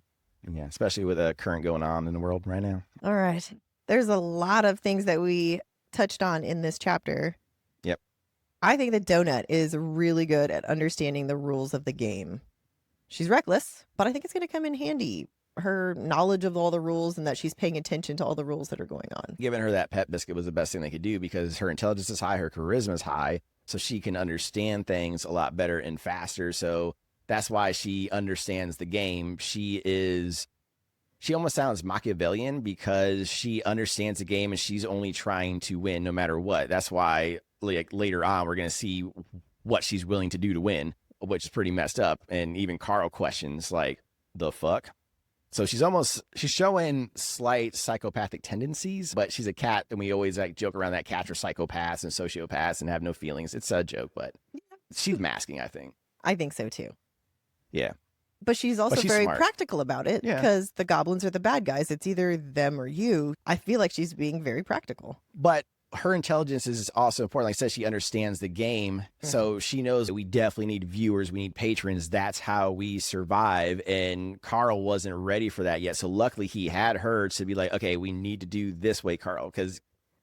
Yeah, especially with the current going on in the world right now. All right. There's a lot of things that we touched on in this chapter. Yep. I think that Donut is really good at understanding the rules of the game. She's reckless, but I think it's going to come in handy. Her knowledge of all the rules and that she's paying attention to all the rules that are going on. Giving her that pet biscuit was the best thing they could do because her intelligence is high, her charisma is high, so she can understand things a lot better and faster. So that's why she understands the game. She almost sounds Machiavellian because she understands the game and she's only trying to win no matter what. That's why like later on, we're going to see what she's willing to do to win, which is pretty messed up. And even Carl questions like, the fuck? So she's showing slight psychopathic tendencies, but she's a cat. And we always like joke around that cats are psychopaths and sociopaths and have no feelings. It's a joke, but she's masking, I think. I think so too. Yeah. But she's also very smart. practical about it because the goblins are the bad guys. It's either them or you. I feel like she's being very practical. But her intelligence is also important. Like I said, she understands the game. Mm-hmm. So she knows that we definitely need viewers. We need patrons. That's how we survive. And Carl wasn't ready for that yet. So luckily he had her to be like, okay, we need to do this way, Carl. Because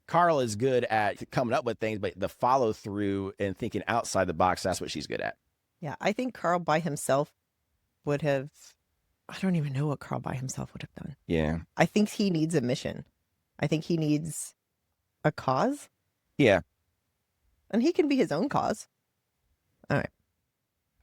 Carl is good at coming up with things, but the follow through and thinking outside the box, that's what she's good at. Yeah, I think Carl by himself would have, I don't even know what Carl by himself would have done. Yeah. I think he needs a mission. I think he needs a cause. Yeah. And he can be his own cause. All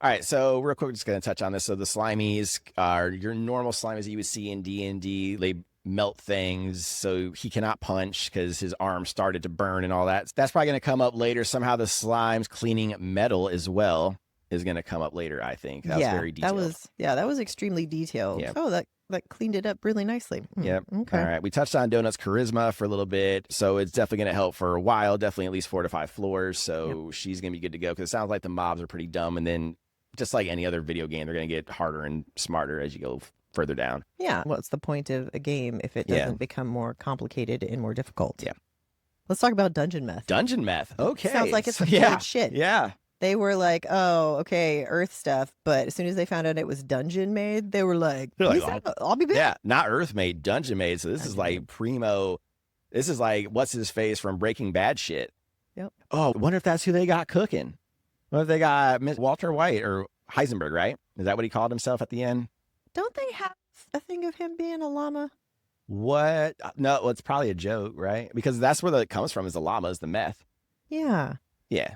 right. So real quick, we're just going to touch on this. So the Slimies are your normal Slimies that you would see in D&D. They melt things. So he cannot punch because his arm started to burn and all that. That's probably going to come up later. Somehow the slimes cleaning metal as well is going to come up later, I think. That was very detailed. That was extremely detailed. Yeah. Oh, that cleaned it up really nicely. Yep. Okay. All right. We touched on Donut's charisma for a little bit. So it's definitely going to help for a while, definitely at least 4 to 5 floors. So she's going to be good to go because it sounds like the mobs are pretty dumb. And then just like any other video game, they're going to get harder and smarter as you go further down. Yeah. What's the point of a game if it doesn't become more complicated and more difficult? Yeah. Let's talk about dungeon meth. Dungeon meth. Okay. Sounds like it's some good shit. Yeah. They were like, oh, okay, Earth stuff. But as soon as they found out it was dungeon made, they were like, I'll be back. Yeah, not Earth made, dungeon made. So this is like primo. This is like, what's his face from Breaking Bad shit. Yep. Oh, wonder if that's who they got cooking. What if they got Walter White or Heisenberg, right? Is that what he called himself at the end? Don't they have a thing of him being a llama? What? No, well, it's probably a joke, right? Because that's where it comes from is the llama, is the meth. Yeah. Yeah.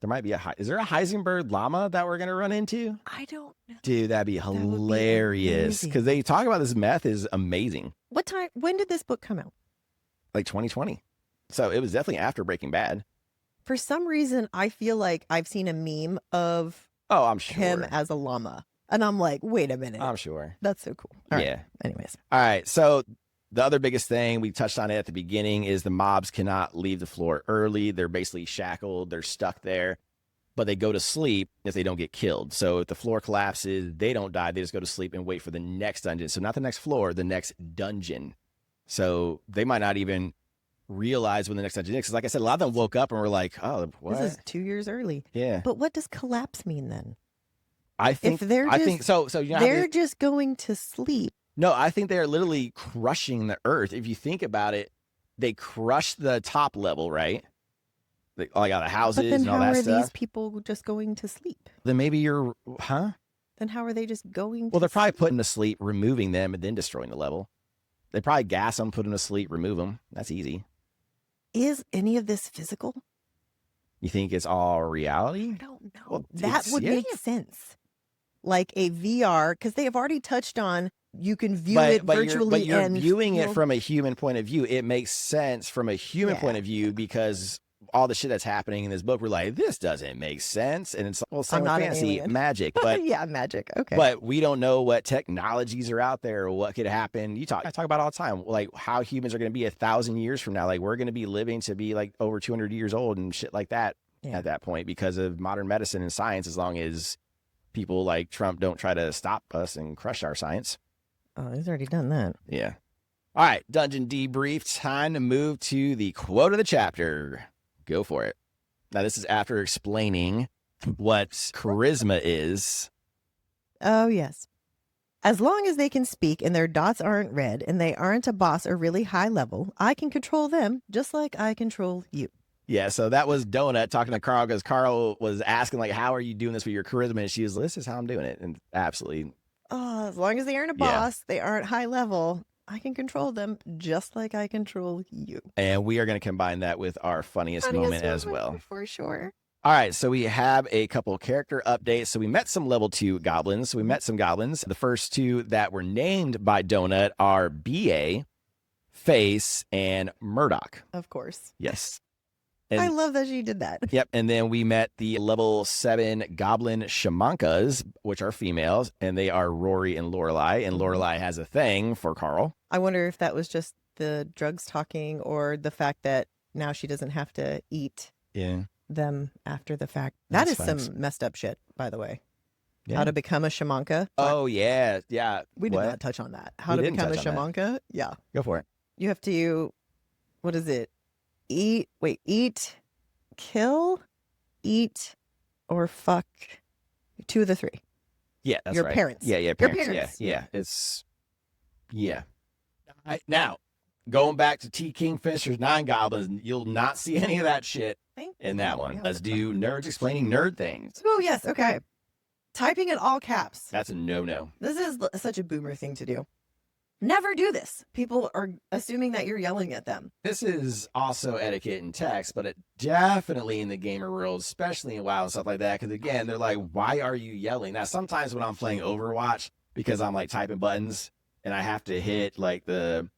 There might be is there a Heisenberg llama that we're going to run into? I don't know. Dude, that'd be hilarious. Because they talk about this meth is amazing. When did this book come out? Like 2020. So it was definitely after Breaking Bad. For some reason, I feel like I've seen a meme of I'm sure. him as a llama. And I'm like, wait a minute. I'm sure. That's so cool. All right. Yeah. Anyways. All right. So the other biggest thing, we touched on it at the beginning, is the mobs cannot leave the floor early. They're basically shackled. They're stuck there. But they go to sleep if they don't get killed. So if the floor collapses, they don't die. They just go to sleep and wait for the next dungeon. So not the next floor, the next dungeon. So they might not even realize when the next dungeon is. Because like I said, a lot of them woke up and were like, oh, what? This is 2 years early. Yeah. But what does collapse mean then? I think you know they're just going to sleep. No, I think they're literally crushing the earth. If you think about it, they crush the top level, right? Like all the houses and all that stuff. But then how are these people just going to sleep? Then maybe Then how are they just going Well, they're probably putting to sleep, removing them, and then destroying the level. They probably gas them, put them to sleep, remove them. That's easy. Is any of this physical? You think it's all reality? I don't know. Well, that would make sense. like a VR, because they have already touched on you can view it virtually. But you're and viewing it feel- from a human point of view. It makes sense from a human point of view because all the shit that's happening in this book, we're like, this doesn't make sense. And it's well, same I'm with not an fantasy alien. magic, but yeah, magic. Okay. but we don't know what technologies are out there or what could happen. I talk about it all the time, like how humans are going to be 1,000 years from now. Like we're going to be living to be like over 200 years old and shit like that at that point because of modern medicine and science, as long as people like Trump don't try to stop us and crush our science. Oh, he's already done that. Yeah. All right, Dungeon Debrief. Time to move to the quote of the chapter. Go for it. Now, this is after explaining what charisma is. Oh, yes. As long as they can speak and their dots aren't red and they aren't a boss or really high level, I can control them just like I control you. Yeah, so that was Donut talking to Carl because Carl was asking, like, how are you doing this with your charisma? And she was, this is how I'm doing it. And absolutely. Oh, as long as they aren't a boss, they aren't high level, I can control them just like I control you. And we are going to combine that with our funniest moment as well. For sure. All right, so we have a couple character updates. So we met some level 2 goblins. So we met some goblins. The first two that were named by Donut are B.A., Face, and Murdoch. Of course. Yes. I love that she did that. Yep. And then we met the level 7 goblin shamankas, which are females, and they are Rory and Lorelai. And Lorelai has a thing for Carl. I wonder if that was just the drugs talking or the fact that now she doesn't have to eat them after the fact. That is some messed up shit, by the way. Yeah. How to become a shamanka. Oh, yeah. Yeah. We did not touch on that. How to become a shamanka. Yeah. Go for it. You have to, what is it? Eat, kill, eat, or fuck 2 of the 3. Yeah, that's your right. Parents. Yeah, Your parents. parents. Yeah. Now, going back to T. Kingfisher's 9 Goblins, you'll not see any of that shit in that one. Let's do nerds explaining nerd things. Oh, yes. Okay. Typing in all caps. That's a no-no. This is such a boomer thing to do. Never do this. People are assuming that you're yelling at them. This is also etiquette in text, but it definitely in the gamer world, especially in WoW and stuff like that. Because again, they're like, why are you yelling? Now, sometimes when I'm playing Overwatch, because I'm like typing buttons and I have to hit like the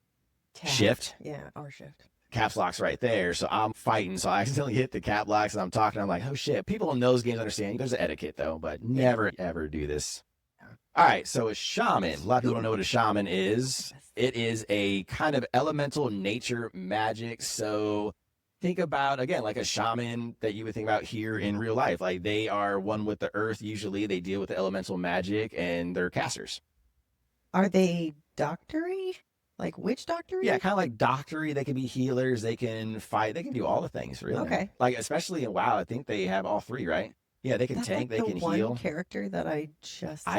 shift. Yeah, R shift. Caps lock's right there. So I'm fighting. So I accidentally hit the cap locks and I'm talking. I'm like, oh shit. People in those games understand. There's an etiquette though, but never ever do this. All right, so a shaman. A lot of people don't know what a shaman is. It is a kind of elemental nature magic. So think about, again, like a shaman that you would think about here in real life. Like they are one with the earth. Usually they deal with the elemental magic and they're casters. Are they doctory? Like witch doctory? Yeah, kind of like doctory. They can be healers. They can fight. They can do all the things, really. Okay. Like, especially in WoW, I think they have all 3, right? Yeah, they can tank, they can heal. One character that I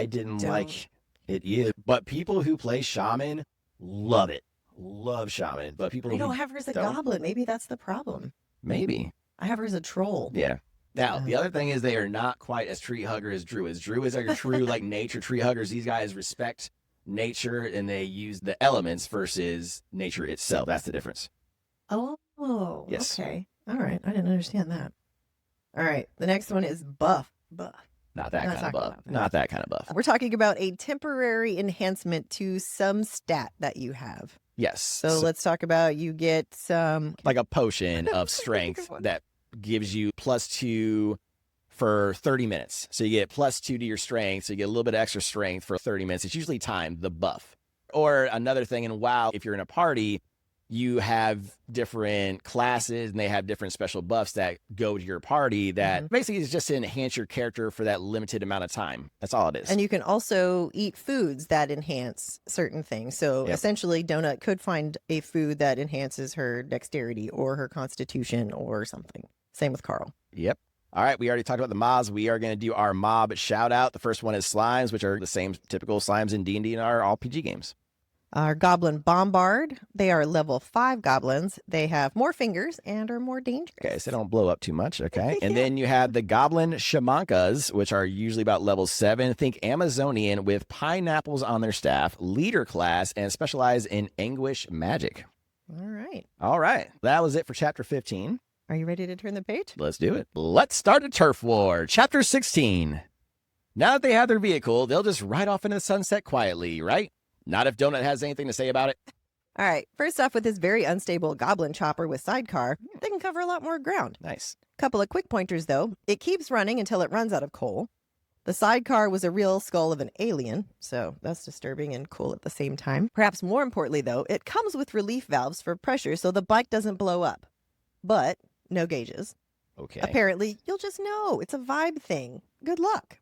didn't like it either. But people who play shaman love it. Love shaman. But people I don't have her as a goblin. Maybe that's the problem. Maybe. I have her as a troll. Yeah. Now, the other thing is they are not quite as tree hugger as druids. Druids are true like nature tree huggers. These guys respect nature and they use the elements versus nature itself. That's the difference. Oh, yes. Okay. All right. I didn't understand that. All right. The next one is buff. Not that kind of buff. Not that kind of buff. We're talking about a temporary enhancement to some stat that you have. Yes. So let's talk about you get some... Like a potion of strength that gives you +2 for 30 minutes. So you get +2 to your strength. So you get a little bit of extra strength for 30 minutes. It's usually timed, the buff. Or another thing in WoW, if you're in a party, you have different classes and they have different special buffs that go to your party that basically is just to enhance your character for that limited amount of time. That's all it is. And you can also eat foods that enhance certain things. So essentially Donut could find a food that enhances her dexterity or her constitution or something. Same with Carl. Yep. All right, we already talked about the mobs. We are going to do our mob shout out. The first one is slimes, which are the same typical slimes in D&D and our RPG games. Our goblin bombard. They are level 5 goblins. They have more fingers and are more dangerous. Okay, so they don't blow up too much. Okay. And then you have the goblin shamankas, which are usually about level 7. Think Amazonian with pineapples on their staff, leader class, and specialize in anguish magic. All right. All right. That was it for chapter 15. Are you ready to turn the page? Let's do it. Let's start a turf war. Chapter 16. Now that they have their vehicle, they'll just ride off into the sunset quietly, right? Not if Donut has anything to say about it. All right. First off, with this very unstable goblin chopper with sidecar, they can cover a lot more ground. Nice. Couple of quick pointers, though. It keeps running until it runs out of coal. The sidecar was a real skull of an alien, so that's disturbing and cool at the same time. Perhaps more importantly, though, it comes with relief valves for pressure so the bike doesn't blow up. But no gauges. Okay. Apparently, you'll just know. It's a vibe thing. Good luck.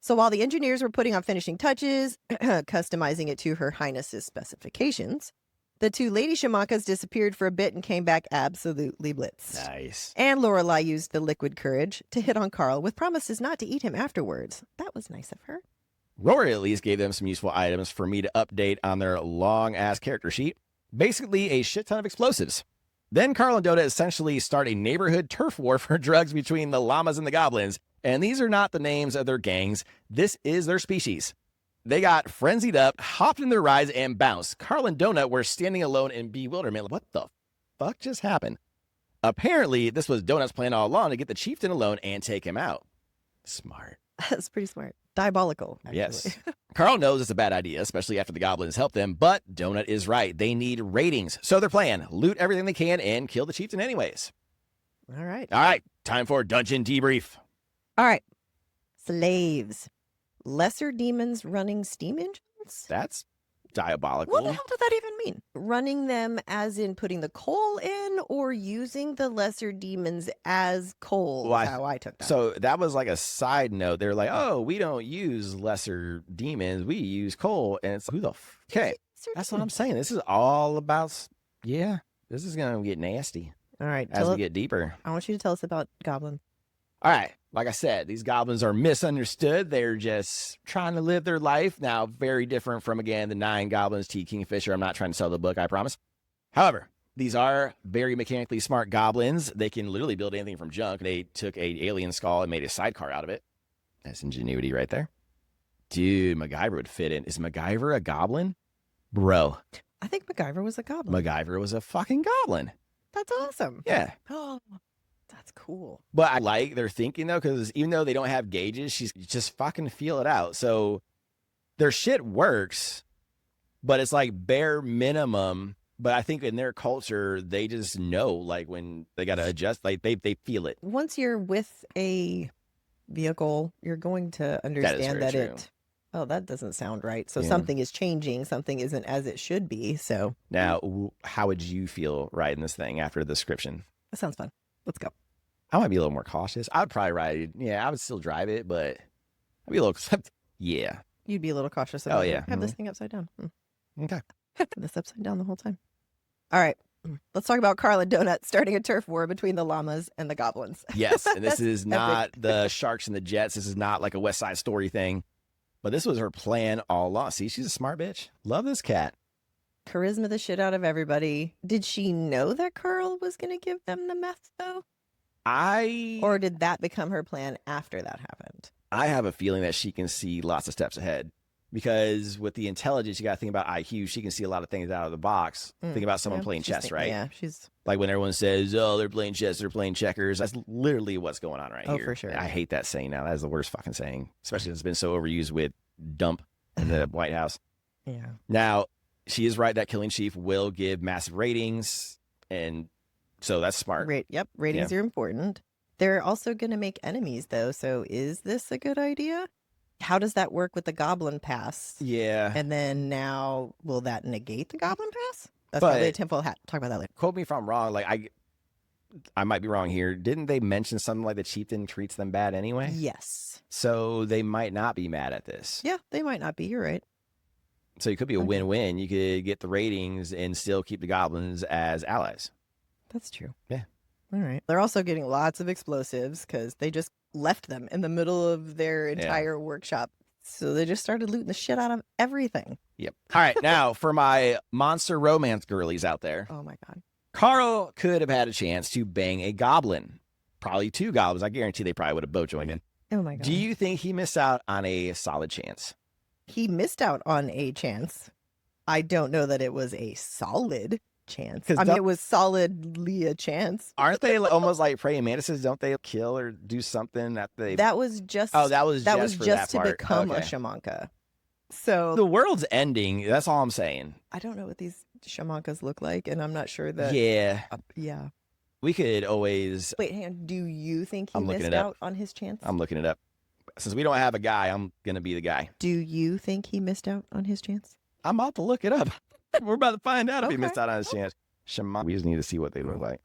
So while the engineers were putting on finishing touches, customizing it to Her Highness's specifications, the two lady Shamakas disappeared for a bit and came back absolutely blitzed. Nice. And Lorelai used the liquid courage to hit on Carl with promises not to eat him afterwards. That was nice of her. Rory at least gave them some useful items for me to update on their long-ass character sheet. Basically, a shit ton of explosives. Then Carl and Donut essentially start a neighborhood turf war for drugs between the llamas and the goblins. And these are not the names of their gangs. This is their species. They got frenzied up, hopped in their rides, and bounced. Carl and Donut were standing alone in bewilderment. What the fuck just happened? Apparently, this was Donut's plan all along to get the chieftain alone and take him out. Smart. That's pretty smart. Diabolical, actually. Yes. Carl knows it's a bad idea, especially after the goblins help them, but Donut is right. They need ratings. So their plan, loot everything they can and kill the chieftain anyways. All right. All right, time for dungeon debrief. All right. Slaves. Lesser demons running steam engines? That's diabolical. What the hell does that even mean? Running them as in putting the coal in or using the lesser demons as coal? Well, is how I took that. So that was like a side note. They're like, oh, we don't use lesser demons. We use coal. And it's who the okay. That's what I'm saying. This is all about, yeah, this is going to get nasty All right. as we get deeper. I want you to tell us about goblins. All right. Like I said, these goblins are misunderstood. They're just trying to live their life. Now, very different from, again, the 9 goblins, T. Kingfisher. I'm not trying to sell the book, I promise. However, these are very mechanically smart goblins. They can literally build anything from junk. They took a alien skull and made a sidecar out of it. That's ingenuity right there. Dude, MacGyver would fit in. Is MacGyver a goblin? Bro. I think MacGyver was a goblin. MacGyver was a fucking goblin. That's awesome. Yeah. Oh, that's cool. But I like their thinking, though, because even though they don't have gauges, she's just fucking feel it out. So their shit works, but it's like bare minimum. But I think in their culture, they just know, like, when they got to adjust, like, they feel it. Once you're with a vehicle, you're going to understand that it, oh, that doesn't sound right. So something is changing. Something isn't as it should be. So now, how would you feel riding this thing after the description? that sounds fun. Let's go. I might be a little more cautious. I would probably ride. Yeah, I would still drive it, but I'd be a little. Yeah. You'd be a little cautious about yeah. Have this thing upside down. Okay. Have this upside down the whole time. All right. Let's talk about Carl and Donut starting a turf war between the llamas and the goblins. Yes, and this is not the Sharks and the Jets. This is not like a West Side Story thing. But this was her plan all along. See, she's a smart bitch. Love this cat. Charisma the shit out of everybody. Did she know that Carl was going to give them the meth, though? Or did that become her plan after that happened? I have a feeling that she can see lots of steps ahead. Because with the intelligence, you got to think about IQ. She can see a lot of things out of the box. Think about someone playing chess, right? Yeah, she's... Like when everyone says, oh, they're playing chess, they're playing checkers. That's literally what's going on right here. Oh, for sure. I hate that saying now. That is the worst fucking saying. Especially since it's been so overused with dump in the White House. Yeah. Now, she is right that Killing Chief will give massive ratings. And so that's smart. Yep, ratings are important. They're also going to make enemies, though. So is this a good idea? How does that work with the Goblin Pass? Yeah. And then now, will that negate the Goblin Pass? That's probably a tinfoil hat. Talk about that later. Quote me if I'm wrong. Like, I might be wrong here. Didn't they mention something like the chieftain treats them bad anyway? Yes. So they might not be mad at this. Yeah, they might not be. You're right. So it could be a win-win. You could get the ratings and still keep the goblins as allies. That's true. Yeah. All right. They're also getting lots of explosives because they just left them in the middle of their entire workshop. So they just started looting the shit out of everything. Yep. All right. Now, for my monster romance girlies out there. Oh, my God. Carl could have had a chance to bang a goblin. Probably 2 goblins. I guarantee they probably would have both joined in. Oh, my God. Do you think he missed out on a solid chance? He missed out on a chance. I don't know that it was a solid chance. 'Cause I mean, it was solidly a chance. Aren't they almost like praying mantises? Don't they kill or do something that they? That was just that was just for that to part. become a Okay. shamanka. So The world's ending. That's all I'm saying. I don't know what these shamankas look like, and I'm not sure that. Yeah, Yeah. we could always. Wait, hang on. Do you think he I'm looking missed it up. out on his chance? I'm looking it up. Since we don't have a guy, I'm gonna be the guy. Do you think he missed out on his chance? I'm about to look it up. We're about to find out if he Okay. missed out on his chance. Shaman. We just need to see what they look like.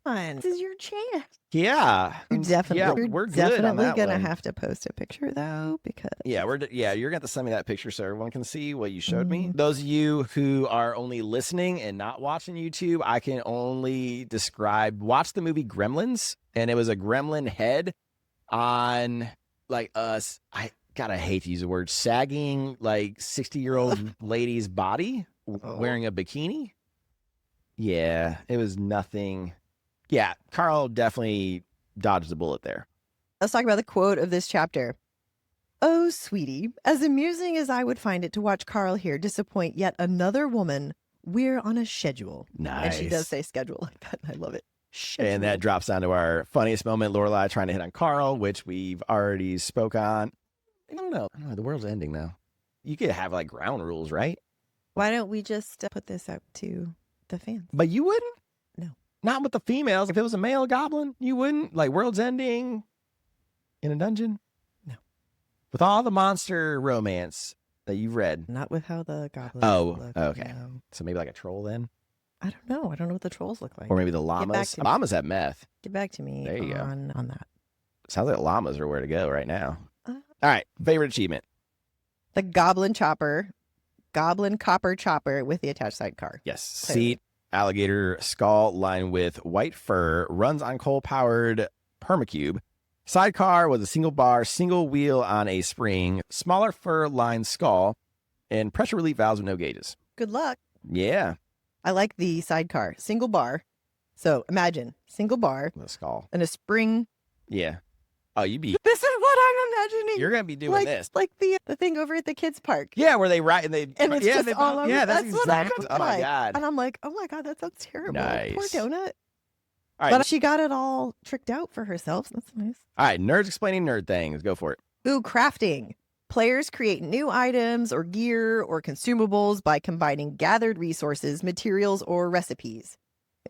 Come on, this is your chance. Yeah, You're definitely, we're you're good on definitely that gonna one. have to post a picture though, because Yeah, you're gonna have to send me that picture so everyone can see what you showed me. Mhm. Those of you who are only listening and not watching YouTube, I can only describe. Watch the movie Gremlins, and it was a gremlin head on like us. I hate to use the word sagging, like 60-year-old lady's body wearing a bikini. Yeah, it was nothing. Yeah, Carl definitely dodged the bullet there. Let's talk about the quote of this chapter. Oh, sweetie, as amusing as I would find it to watch Carl here disappoint yet another woman, we're on a schedule. Nice. And she does say schedule like that, and I love it. Schedule. And that drops down to our funniest moment, Lorelai trying to hit on Carl, which we've already spoke on. I don't know. The world's ending now. You could have like ground rules, right? Why don't we just put this out to the fans? But you wouldn't? No. Not with the females. If it was a male goblin, you wouldn't? Like world's ending in a dungeon? No. With all the monster romance that you've read. Not with how the goblins look. Okay. No. So maybe like a troll then? I don't know. I don't know what the trolls look like. Or maybe the llamas. to me. Llamas have meth. Get back to me There you go. on that. Sounds like llamas are where to go right now. Uh, All right. Favorite achievement. The goblin copper chopper with the attached sidecar. Yes. Clearly. Seat, alligator skull lined with white fur, runs on coal-powered permacube. Sidecar with a single bar, single wheel on a spring, smaller fur-lined skull, and pressure relief valves with no gauges. Good luck. Yeah. I like the sidecar. Single bar. So imagine single bar The skull. and a spring. Yeah. Oh, This is what I'm imagining. you're going to be doing like, this. Like the thing over at the kids park. Yeah, where they ride and they... And it's yeah, just they, all over. Yeah, that's what I'm exactly... Oh, my like. God. And I'm like, oh my God, that sounds terrible. Poor Nice. donut. All right. But she got it all tricked out for herself. That's nice. All right. Nerds explaining nerd things. Go for it. Ooh, crafting. Players create new items or gear or consumables by combining gathered resources, materials, or recipes.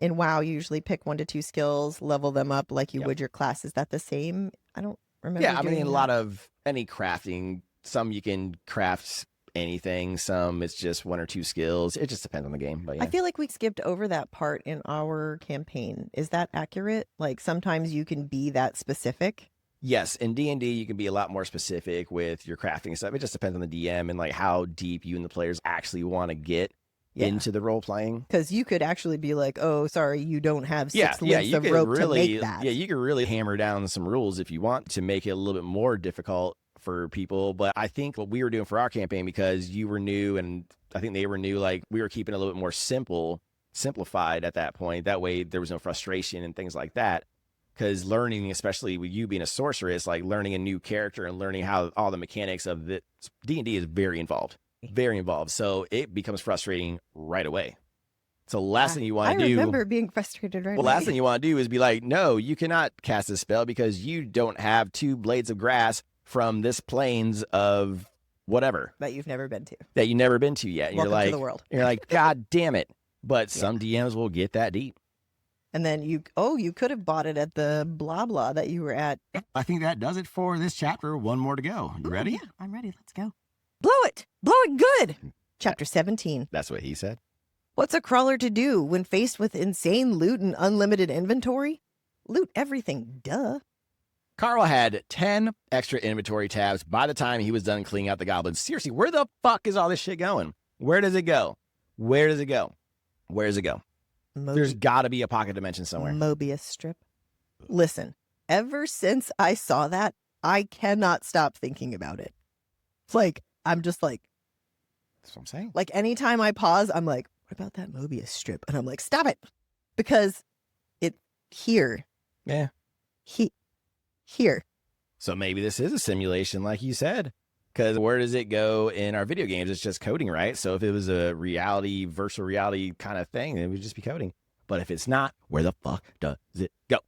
In WoW, you usually pick 1 to 2 skills, level them up like you would your class. Is that the same? I don't remember. Yeah, I mean, doing a that. lot of any crafting, some you can craft anything, some it's just 1 or 2 skills. It just depends on the game. But yeah. I feel like we skipped over that part in our campaign. Is that accurate? Like sometimes you can be that specific. Yes, in D&D, you can be a lot more specific with your crafting stuff. It just depends on the DM and like how deep you and the players actually want to get into the role playing. Because you could actually be like, oh, sorry, you don't have 6 lengths you of could rope really, to make that. Yeah, you could really hammer down some rules if you want to make it a little bit more difficult for people. But I think what we were doing for our campaign, because you were new and I think they were new, like we were keeping it a little bit more simplified at that point. That way there was no frustration and things like that. Because learning, especially with you being a sorceress, like learning a new character and learning how all the mechanics of the D&D is very involved. So it becomes frustrating right away. So the last thing you want to do... I remember being frustrated right away. Well, last thing you want to do is be like, no, you cannot cast a spell because you don't have 2 blades of grass from this plains of whatever. That you've never been to. That you've never been to yet. And Welcome you're like, to the world. You're like, God damn it. But some DMs will get that deep. And then you could have bought it at the blah blah that you were at. I think that does it for this chapter. One more to go. You ready? Yeah, I'm ready. Let's go. Blow it good. Chapter 17. That's what he said. What's a crawler to do when faced with insane loot and unlimited inventory? Loot everything, duh. Carl had 10 extra inventory tabs by the time he was done cleaning out the goblins. Seriously, where the fuck is all this shit going? Where does it go? Where does it go? Where does it go? There's got to be a pocket dimension somewhere. Mobius strip. Listen, ever since I saw that, I cannot stop thinking about it. It's like, I'm just like, That's what I'm saying. like anytime I pause, I'm like, what about that Mobius strip? And I'm like, stop it. Because it's here. Yeah. Here. So maybe this is a simulation, like you said. Because where does it go in our video games? It's just coding, right? So if it was a reality, virtual reality kind of thing, it would just be coding. But if it's not, where the fuck does it go?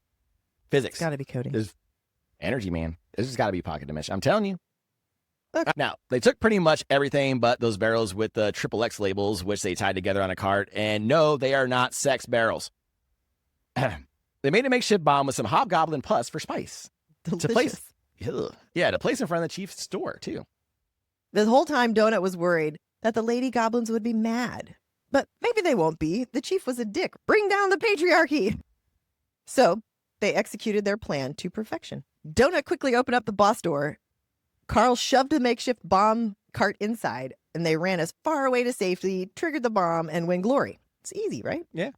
Physics. It's got to be coding. There's energy, man. This has got to be pocket dimension. I'm telling you. Okay. Now, they took pretty much everything but those barrels with the XXX labels, which they tied together on a cart. And no, they are not sex barrels. They made a makeshift bomb with some hobgoblin pus for spice. Delicious. To place, to place in front of the chief's store, too. The whole time, Donut was worried that the lady goblins would be mad. But maybe they won't be. The chief was a dick. Bring down the patriarchy. So they executed their plan to perfection. Donut quickly opened up the boss door. Carl shoved the makeshift bomb cart inside, and they ran as far away to safety, triggered the bomb, and win glory. It's easy, right? Yeah.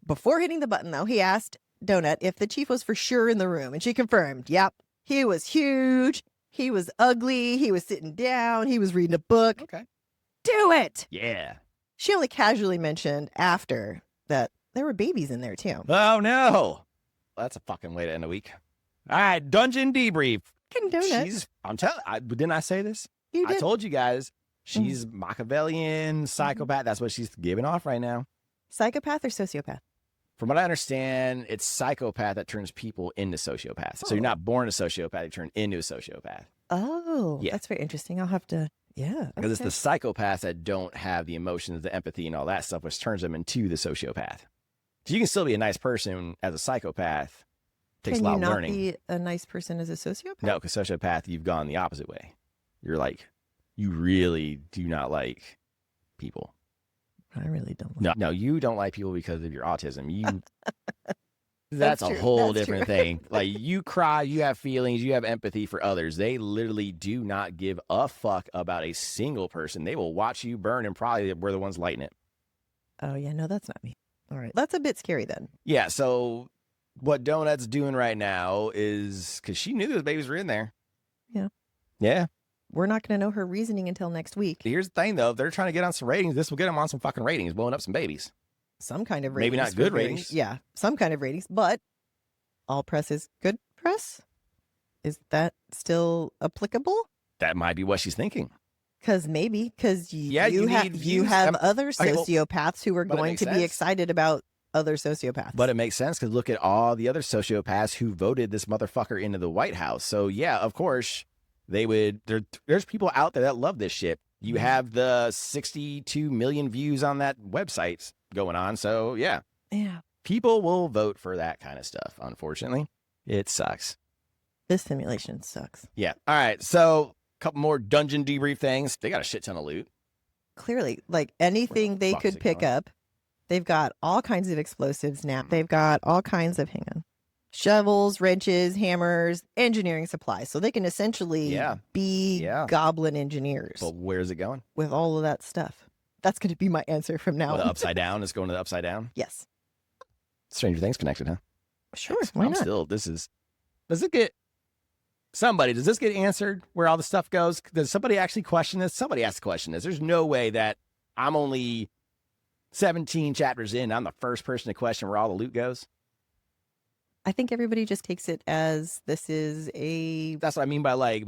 Before hitting the button, though, he asked Donut if the chief was for sure in the room, and she confirmed, yep, he was huge, he was ugly, he was sitting down, he was reading a book. Okay. Do it! Yeah. She only casually mentioned after that there were babies in there, too. Oh, no. That's a fucking way to end a week. All right, dungeon debrief. Fucking Donut. I'm telling didn't I say this? You did. I told you guys. She's Machiavellian, psychopath. That's what she's giving off right now. Psychopath or sociopath? From what I understand, it's psychopath that turns people into sociopaths. So you're not born a sociopath, you turn into a sociopath. Oh, Yeah. that's very interesting. I'll have to, yeah. Because it's the psychopaths that don't have the emotions, the empathy, and all that stuff, which turns them into the sociopath. So you can still be a nice person as a psychopath. Takes Can a lot you of not learning. be a nice person as a sociopath? No, because sociopath, you've gone the opposite way. You're like, you really do not like people. I really don't. No, you don't like people because of your autism. You that's a true. whole That's different true. thing. Like you cry, you have feelings, you have empathy for others. They literally do not give a fuck about a single person. They will watch you burn and probably we're the ones lighting it. Oh, yeah, no, that's not me. All right. That's a bit scary then. Yeah, so what Donut's doing right now is because she knew those babies were in there. Yeah. Yeah. We're not going to know her reasoning until next week. Here's the thing, though. If they're trying to get on some ratings, this will get them on some fucking ratings, blowing up some babies. Some kind of Maybe ratings. not good for very- ratings. Yeah, some kind of ratings, but all press is good press? Is that still applicable? That might be what she's thinking. Because maybe, because Yeah, you you have need you views. have other okay, well, sociopaths who are but it going makes to be sense. excited about other sociopaths. But it makes sense because look at all the other sociopaths who voted this motherfucker into the White House. So, yeah, of course, they would. There's people out there that love this shit. You have the 62 million views on that website going on. So, yeah, yeah, people will vote for that kind of stuff. Unfortunately, it sucks. this simulation sucks. Yeah. All right. So, a couple more dungeon debrief things. They got a shit ton of loot. Clearly, like anything they fuck is could it pick going? up, they've got all kinds of explosives now. They've got all kinds of, hang on, shovels, wrenches, hammers, engineering supplies. So they can essentially Yeah. be Yeah. goblin engineers But where's it going? with all of that stuff. That's going to be my answer from now Well, the on. upside down is going to the upside down. Yes. Stranger Things connected, huh? Sure. Why I'm not? still, does this get answered where all the stuff goes? Does somebody actually question this? Somebody has to question this. There's no way that I'm only 17 chapters in. I'm the first person to question where all the loot goes. I think everybody just takes it as this is a. That's what I mean by like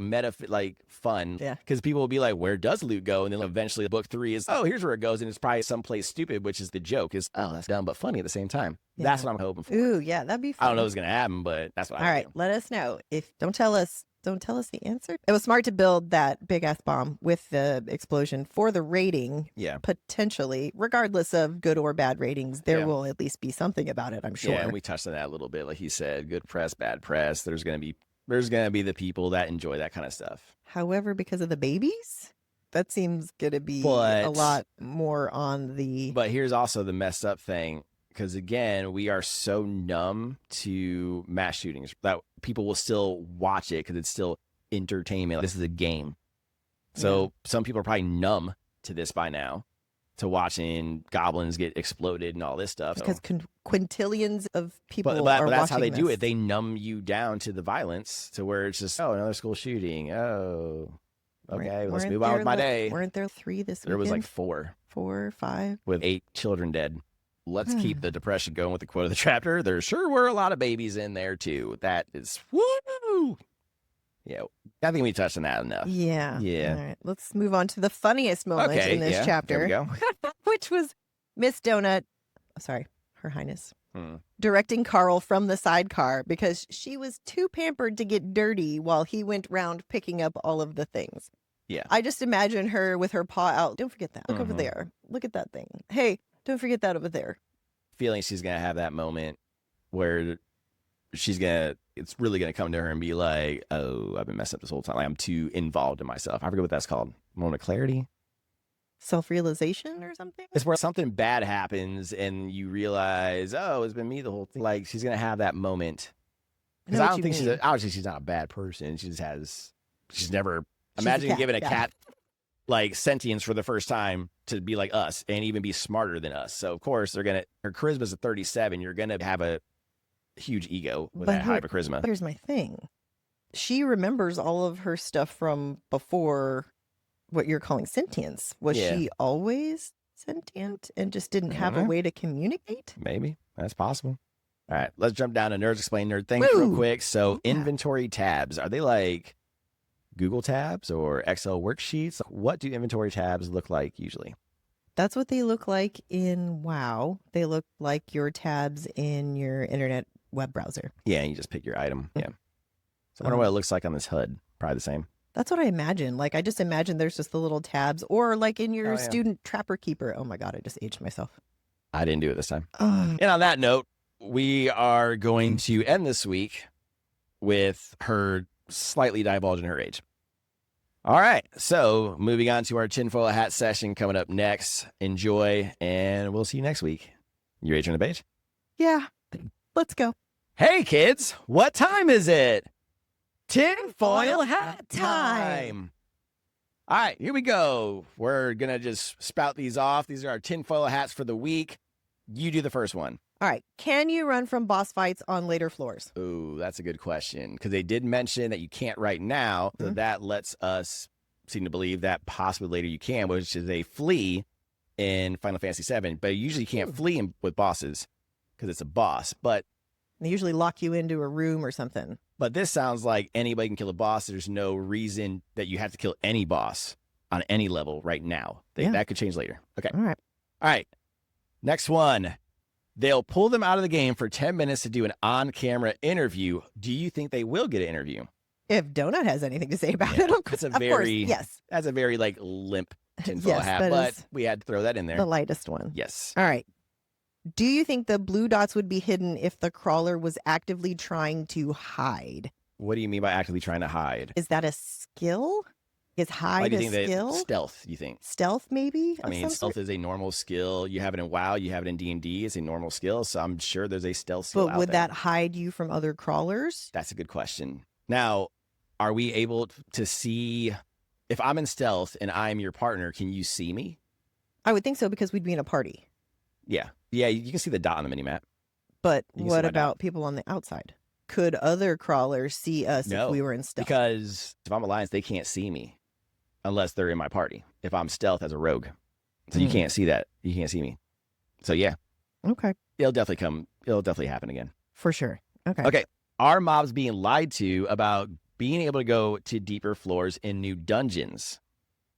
like fun. Yeah. Because people will be like, where does loot go? And then eventually book 3 is, oh, here's where it goes. And it's probably someplace stupid, which is the joke is, oh, that's dumb, but funny at the same time. Yeah. That's what I'm hoping for. Ooh, yeah, that'd be fun. I don't know what's going to happen, but that's what All I right, do. let us know. If don't tell us the answer. It was smart to build that big ass bomb with the explosion for the rating. Yeah. Potentially, regardless of good or bad ratings, there Yeah. will at least be something about it, I'm sure. Yeah, and we touched on that a little bit. Like he said, good press, bad press. There's gonna be the people that enjoy that kind of stuff. However, because of the babies, that seems going to be a But- lot more on the. But here's also the messed up thing, because again, we are so numb to mass shootings that people will still watch it because it's still entertainment. This is a game. So some people are probably numb to this by now, to watching goblins get exploded and all this stuff. So- Because quintillions of people But are that's how they watching do this. it. They numb you down to the violence to where it's just, oh, another school shooting. Oh, okay, let's Weren't move on there with my day. Weren't there 3 this There weekend? was like 4 4, 5. with 8 children dead. Let's keep the depression going with the quote of the chapter. There sure were a lot of babies in there too. That is woo. Yeah. I think we touched on that enough. Yeah. Yeah. All right. Let's move on to the funniest moment Okay. in this There we chapter, go. which was Miss Donut, sorry, Her Highness, Hmm. directing Carl from the sidecar because she was too pampered to get dirty while he went round picking up all of the things. Yeah. I just imagine her with her paw out. Don't forget that. Look over Mhm. there. Look at that thing. Hey, don't forget that over there. Feeling she's going to have that moment where it's really going to come to her and be like, oh, I've been messing up this whole time. Like, I'm too involved in myself. I forget what that's called. Moment of clarity. Self-realization or something? It's where something bad happens and you realize, oh, it's been me the whole thing. Like, she's going to have that moment. Because I don't think obviously she's not a bad person. She's never, imagine giving a cat like sentience for the first time to be like us and even be smarter than us. So of course her charisma's a 37. You're going to have a huge ego with that high of a charisma. But here's my thing. She remembers all of her stuff from before what you're calling sentience. Was she always sentient and just didn't have a way to communicate? Maybe. That's possible. All right, let's jump down to Nerds Explain Nerd Things real quick. So inventory tabs, are they like Google tabs or Excel worksheets? What do inventory tabs look like usually? That's what they look like in WoW. They look like your tabs in your internet web browser. Yeah, and you just pick your item. Yeah. So I wonder what it looks like on this HUD. Probably the same. That's what I imagine. Like, I just imagine there's just the little tabs, or like in your student Trapper Keeper. Oh my God, I just aged myself. I didn't do it this time. And on that note, we are going to end this week with her slightly divulging her age. All right. So moving on to our tinfoil hat session coming up next. Enjoy, and we'll see you next week. You ready to turn the page? Yeah. Let's go. Hey, kids. What time is it? Tinfoil hat time. All right, here we go. We're going to just spout these off. These are our tinfoil hats for the week. You do the first one. All right. Can you run from boss fights on later floors? Ooh, that's a good question. Because they did mention that you can't right now. So that lets us seem to believe that possibly later you can, which is a flee in Final Fantasy VII. But you usually can't flee with bosses because it's a boss. But they usually lock you into a room or something. But this sounds like anybody can kill a boss. There's no reason that you have to kill any boss on any level right now. That could change later. Okay. All right. Next one. They'll pull them out of the game for 10 minutes to do an on-camera interview. Do you think they will get an interview? If Donut has anything to say about it, that's a very like limp tinfoil hat, but we had to throw that in there. The lightest one. Yes. All right. Do you think the blue dots would be hidden if the crawler was actively trying to hide? What do you mean by actively trying to hide? Is that a skill? Is hide a skill? Stealth, you think? Stealth, maybe? I mean, stealth is a normal skill. You have it in WoW. You have it in D&D. It's a normal skill. So I'm sure there's a stealth skill But would that hide you from other crawlers? That's a good question. Now, are we able to see... If I'm in stealth and I'm your partner, can you see me? I would think so because we'd be in a party. Yeah. Yeah, you can see the dot on the minimap. But what about people on the outside? Could other crawlers see us if we were in stealth? Because if I'm Alliance, they can't see me unless they're in my party. If I'm stealth as a rogue. So you can't see that. You can't see me. So yeah. Okay. It'll definitely happen again. For sure. Okay. Okay. Are mobs being lied to about being able to go to deeper floors in new dungeons?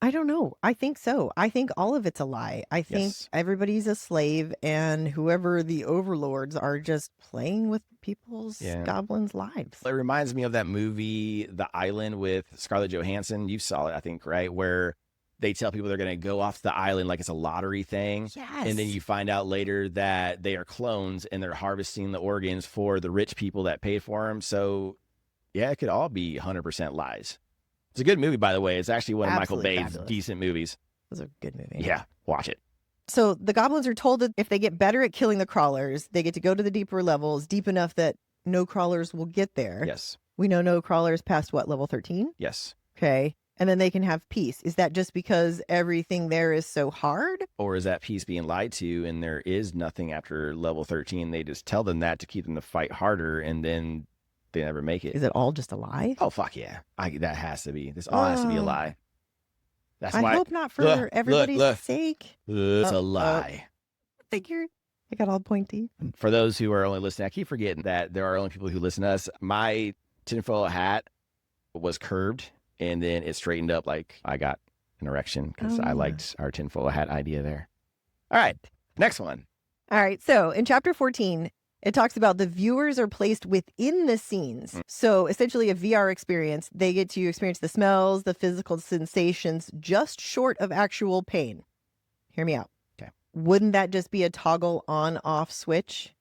I don't know. I think so. I think all of it's a lie. I think everybody's a slave and whoever the overlords are just playing with people's goblins' lives. It reminds me of that movie, The Island, with Scarlett Johansson. You saw it, I think, right? Where they tell people they're going to go off the island like it's a lottery thing. Yes. And then you find out later that they are clones and they're harvesting the organs for the rich people that paid for them. So, yeah, it could all be 100% lies. It's a good movie, by the way. It's actually one of Michael Bay's decent movies. It was a good movie. Yeah, watch it. So the goblins are told that if they get better at killing the crawlers, they get to go to the deeper levels, deep enough that no crawlers will get there. Yes. We know no crawlers past what, level 13? Yes. Okay. And then they can have peace. Is that just because everything there is so hard? Or is that peace being lied to and there is nothing after level 13? They just tell them that to keep them to fight harder and then they never make it. Is it all just a lie? Oh, fuck yeah. That has to be. This all has to be a lie. That's why. I hope not for everybody's sake. It's a lie. Figured. I got all pointy. For those who are only listening, I keep forgetting that there are only people who listen to us. My tinfoil hat was curved and then it straightened up. Like I got an erection because I liked our tinfoil hat idea there. All right, next one. All right. So in chapter 14, it talks about the viewers are placed within the scenes. So essentially a VR experience, they get to experience the smells, the physical sensations, just short of actual pain. Hear me out. Okay. Wouldn't that just be a toggle on-off switch?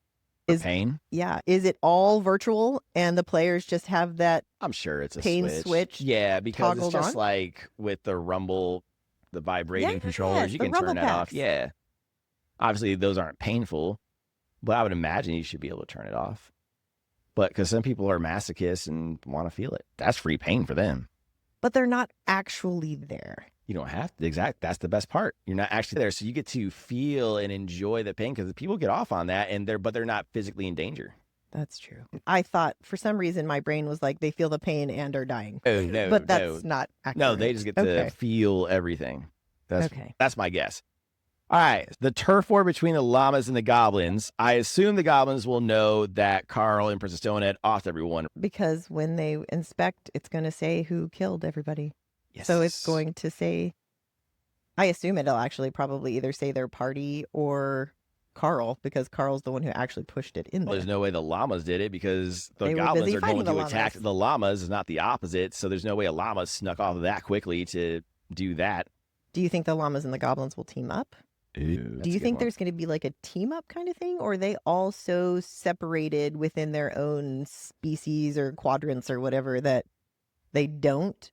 Pain? Yeah. Is it all virtual and the players just have that I'm sure it's a pain switch? Yeah, because it's just on? like with the rumble, the vibrating controllers, you the can turn that off. packs. Yeah. Obviously, those aren't painful, but I would imagine you should be able to turn it off. But because some people are masochists and want to feel it, that's free pain for them. But they're not actually there. You don't have to. That's the best part. You're not actually there, so you get to feel and enjoy the pain because people get off on that, but they're not physically in danger. That's true. I thought for some reason my brain was like they feel the pain and are dying. Oh, no, but that's not accurate. No, they just get to feel everything. That's my guess. All right, the turf war between the llamas and the goblins. I assume the goblins will know that Carl and Princess Donut offed everyone. Because when they inspect, it's going to say who killed everybody. Yes. So it's going to say, I assume it'll actually probably either say their party or Carl, because Carl's the one who actually pushed it in there. There's no way the llamas did it because the They were goblins busy are going fighting to the attack llamas. the llamas, is not the opposite. So there's no way a llama snuck off that quickly to do that. Do you think the llamas and the goblins will team up? Ooh, Do you think there's going to be like a team up kind of thing? Or are they all so separated within their own species or quadrants or whatever that they don't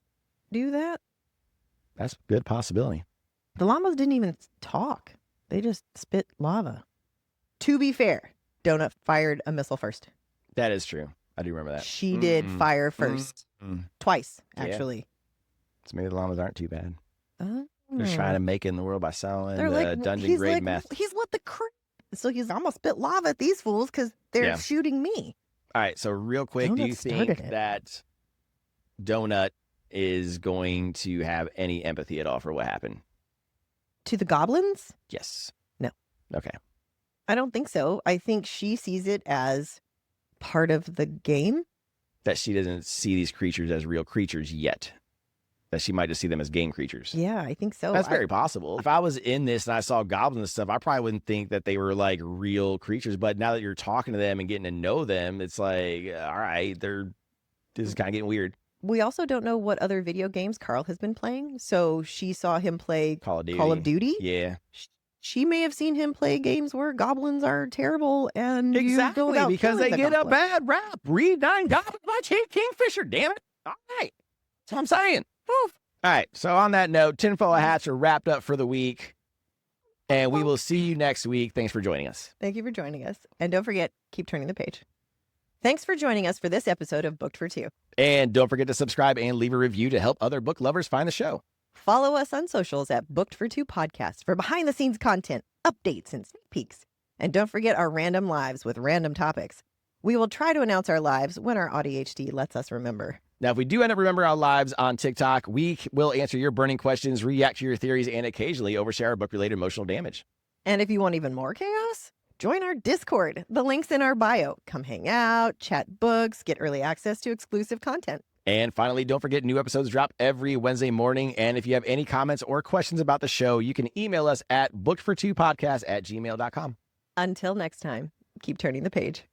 do that? That's a good possibility. The llamas didn't even talk. They just spit lava. To be fair, Donut fired a missile first. That is true. I do remember that. She did fire first. Twice, actually. So maybe the llamas aren't too bad. Oh. They're trying to make it in the world by selling They're like, dungeon grade meth. He's let the so he's almost spit lava at these fools because they're shooting me. All right, so real quick, do you think that Donut is going to have any empathy at all for what happened? To the goblins? Yes. No. Okay. I don't think so. I think she sees it as part of the game. That she doesn't see these creatures as real creatures yet. That she might just see them as game creatures. Yeah, I think so. That's very possible. If I was in this and I saw goblins and stuff, I probably wouldn't think that they were like real creatures. But now that you're talking to them and getting to know them, it's like, all right, this is kind of getting weird. We also don't know what other video games Carl has been playing. So she saw him play Call of Duty. Yeah. She may have seen him play games where goblins are terrible and exactly because they get a bad rap. Read 9 Goblins by Chief Kingfisher. Damn it! All right, that's what I'm saying. Oof. All right. So on that note, tinfoil hats are wrapped up for the week, and we will see you next week. Thanks for joining us. Thank you for joining us, and don't forget, keep turning the page. Thanks for joining us for this episode of Booked for Two. And don't forget to subscribe and leave a review to help other book lovers find the show. Follow us on socials at Booked for Two Podcast for behind-the-scenes content, updates, and sneak peeks. And don't forget our random lives with random topics. We will try to announce our lives when our ADHD lets us remember. Now, if we do end up remembering our lives on TikTok, we will answer your burning questions, react to your theories, and occasionally overshare our book-related emotional damage. And if you want even more chaos, join our Discord. The link's in our bio. Come hang out, chat books, get early access to exclusive content. And finally, don't forget new episodes drop every Wednesday morning. And if you have any comments or questions about the show, you can email us at bookedfor2podcast@gmail.com. Until next time, keep turning the page.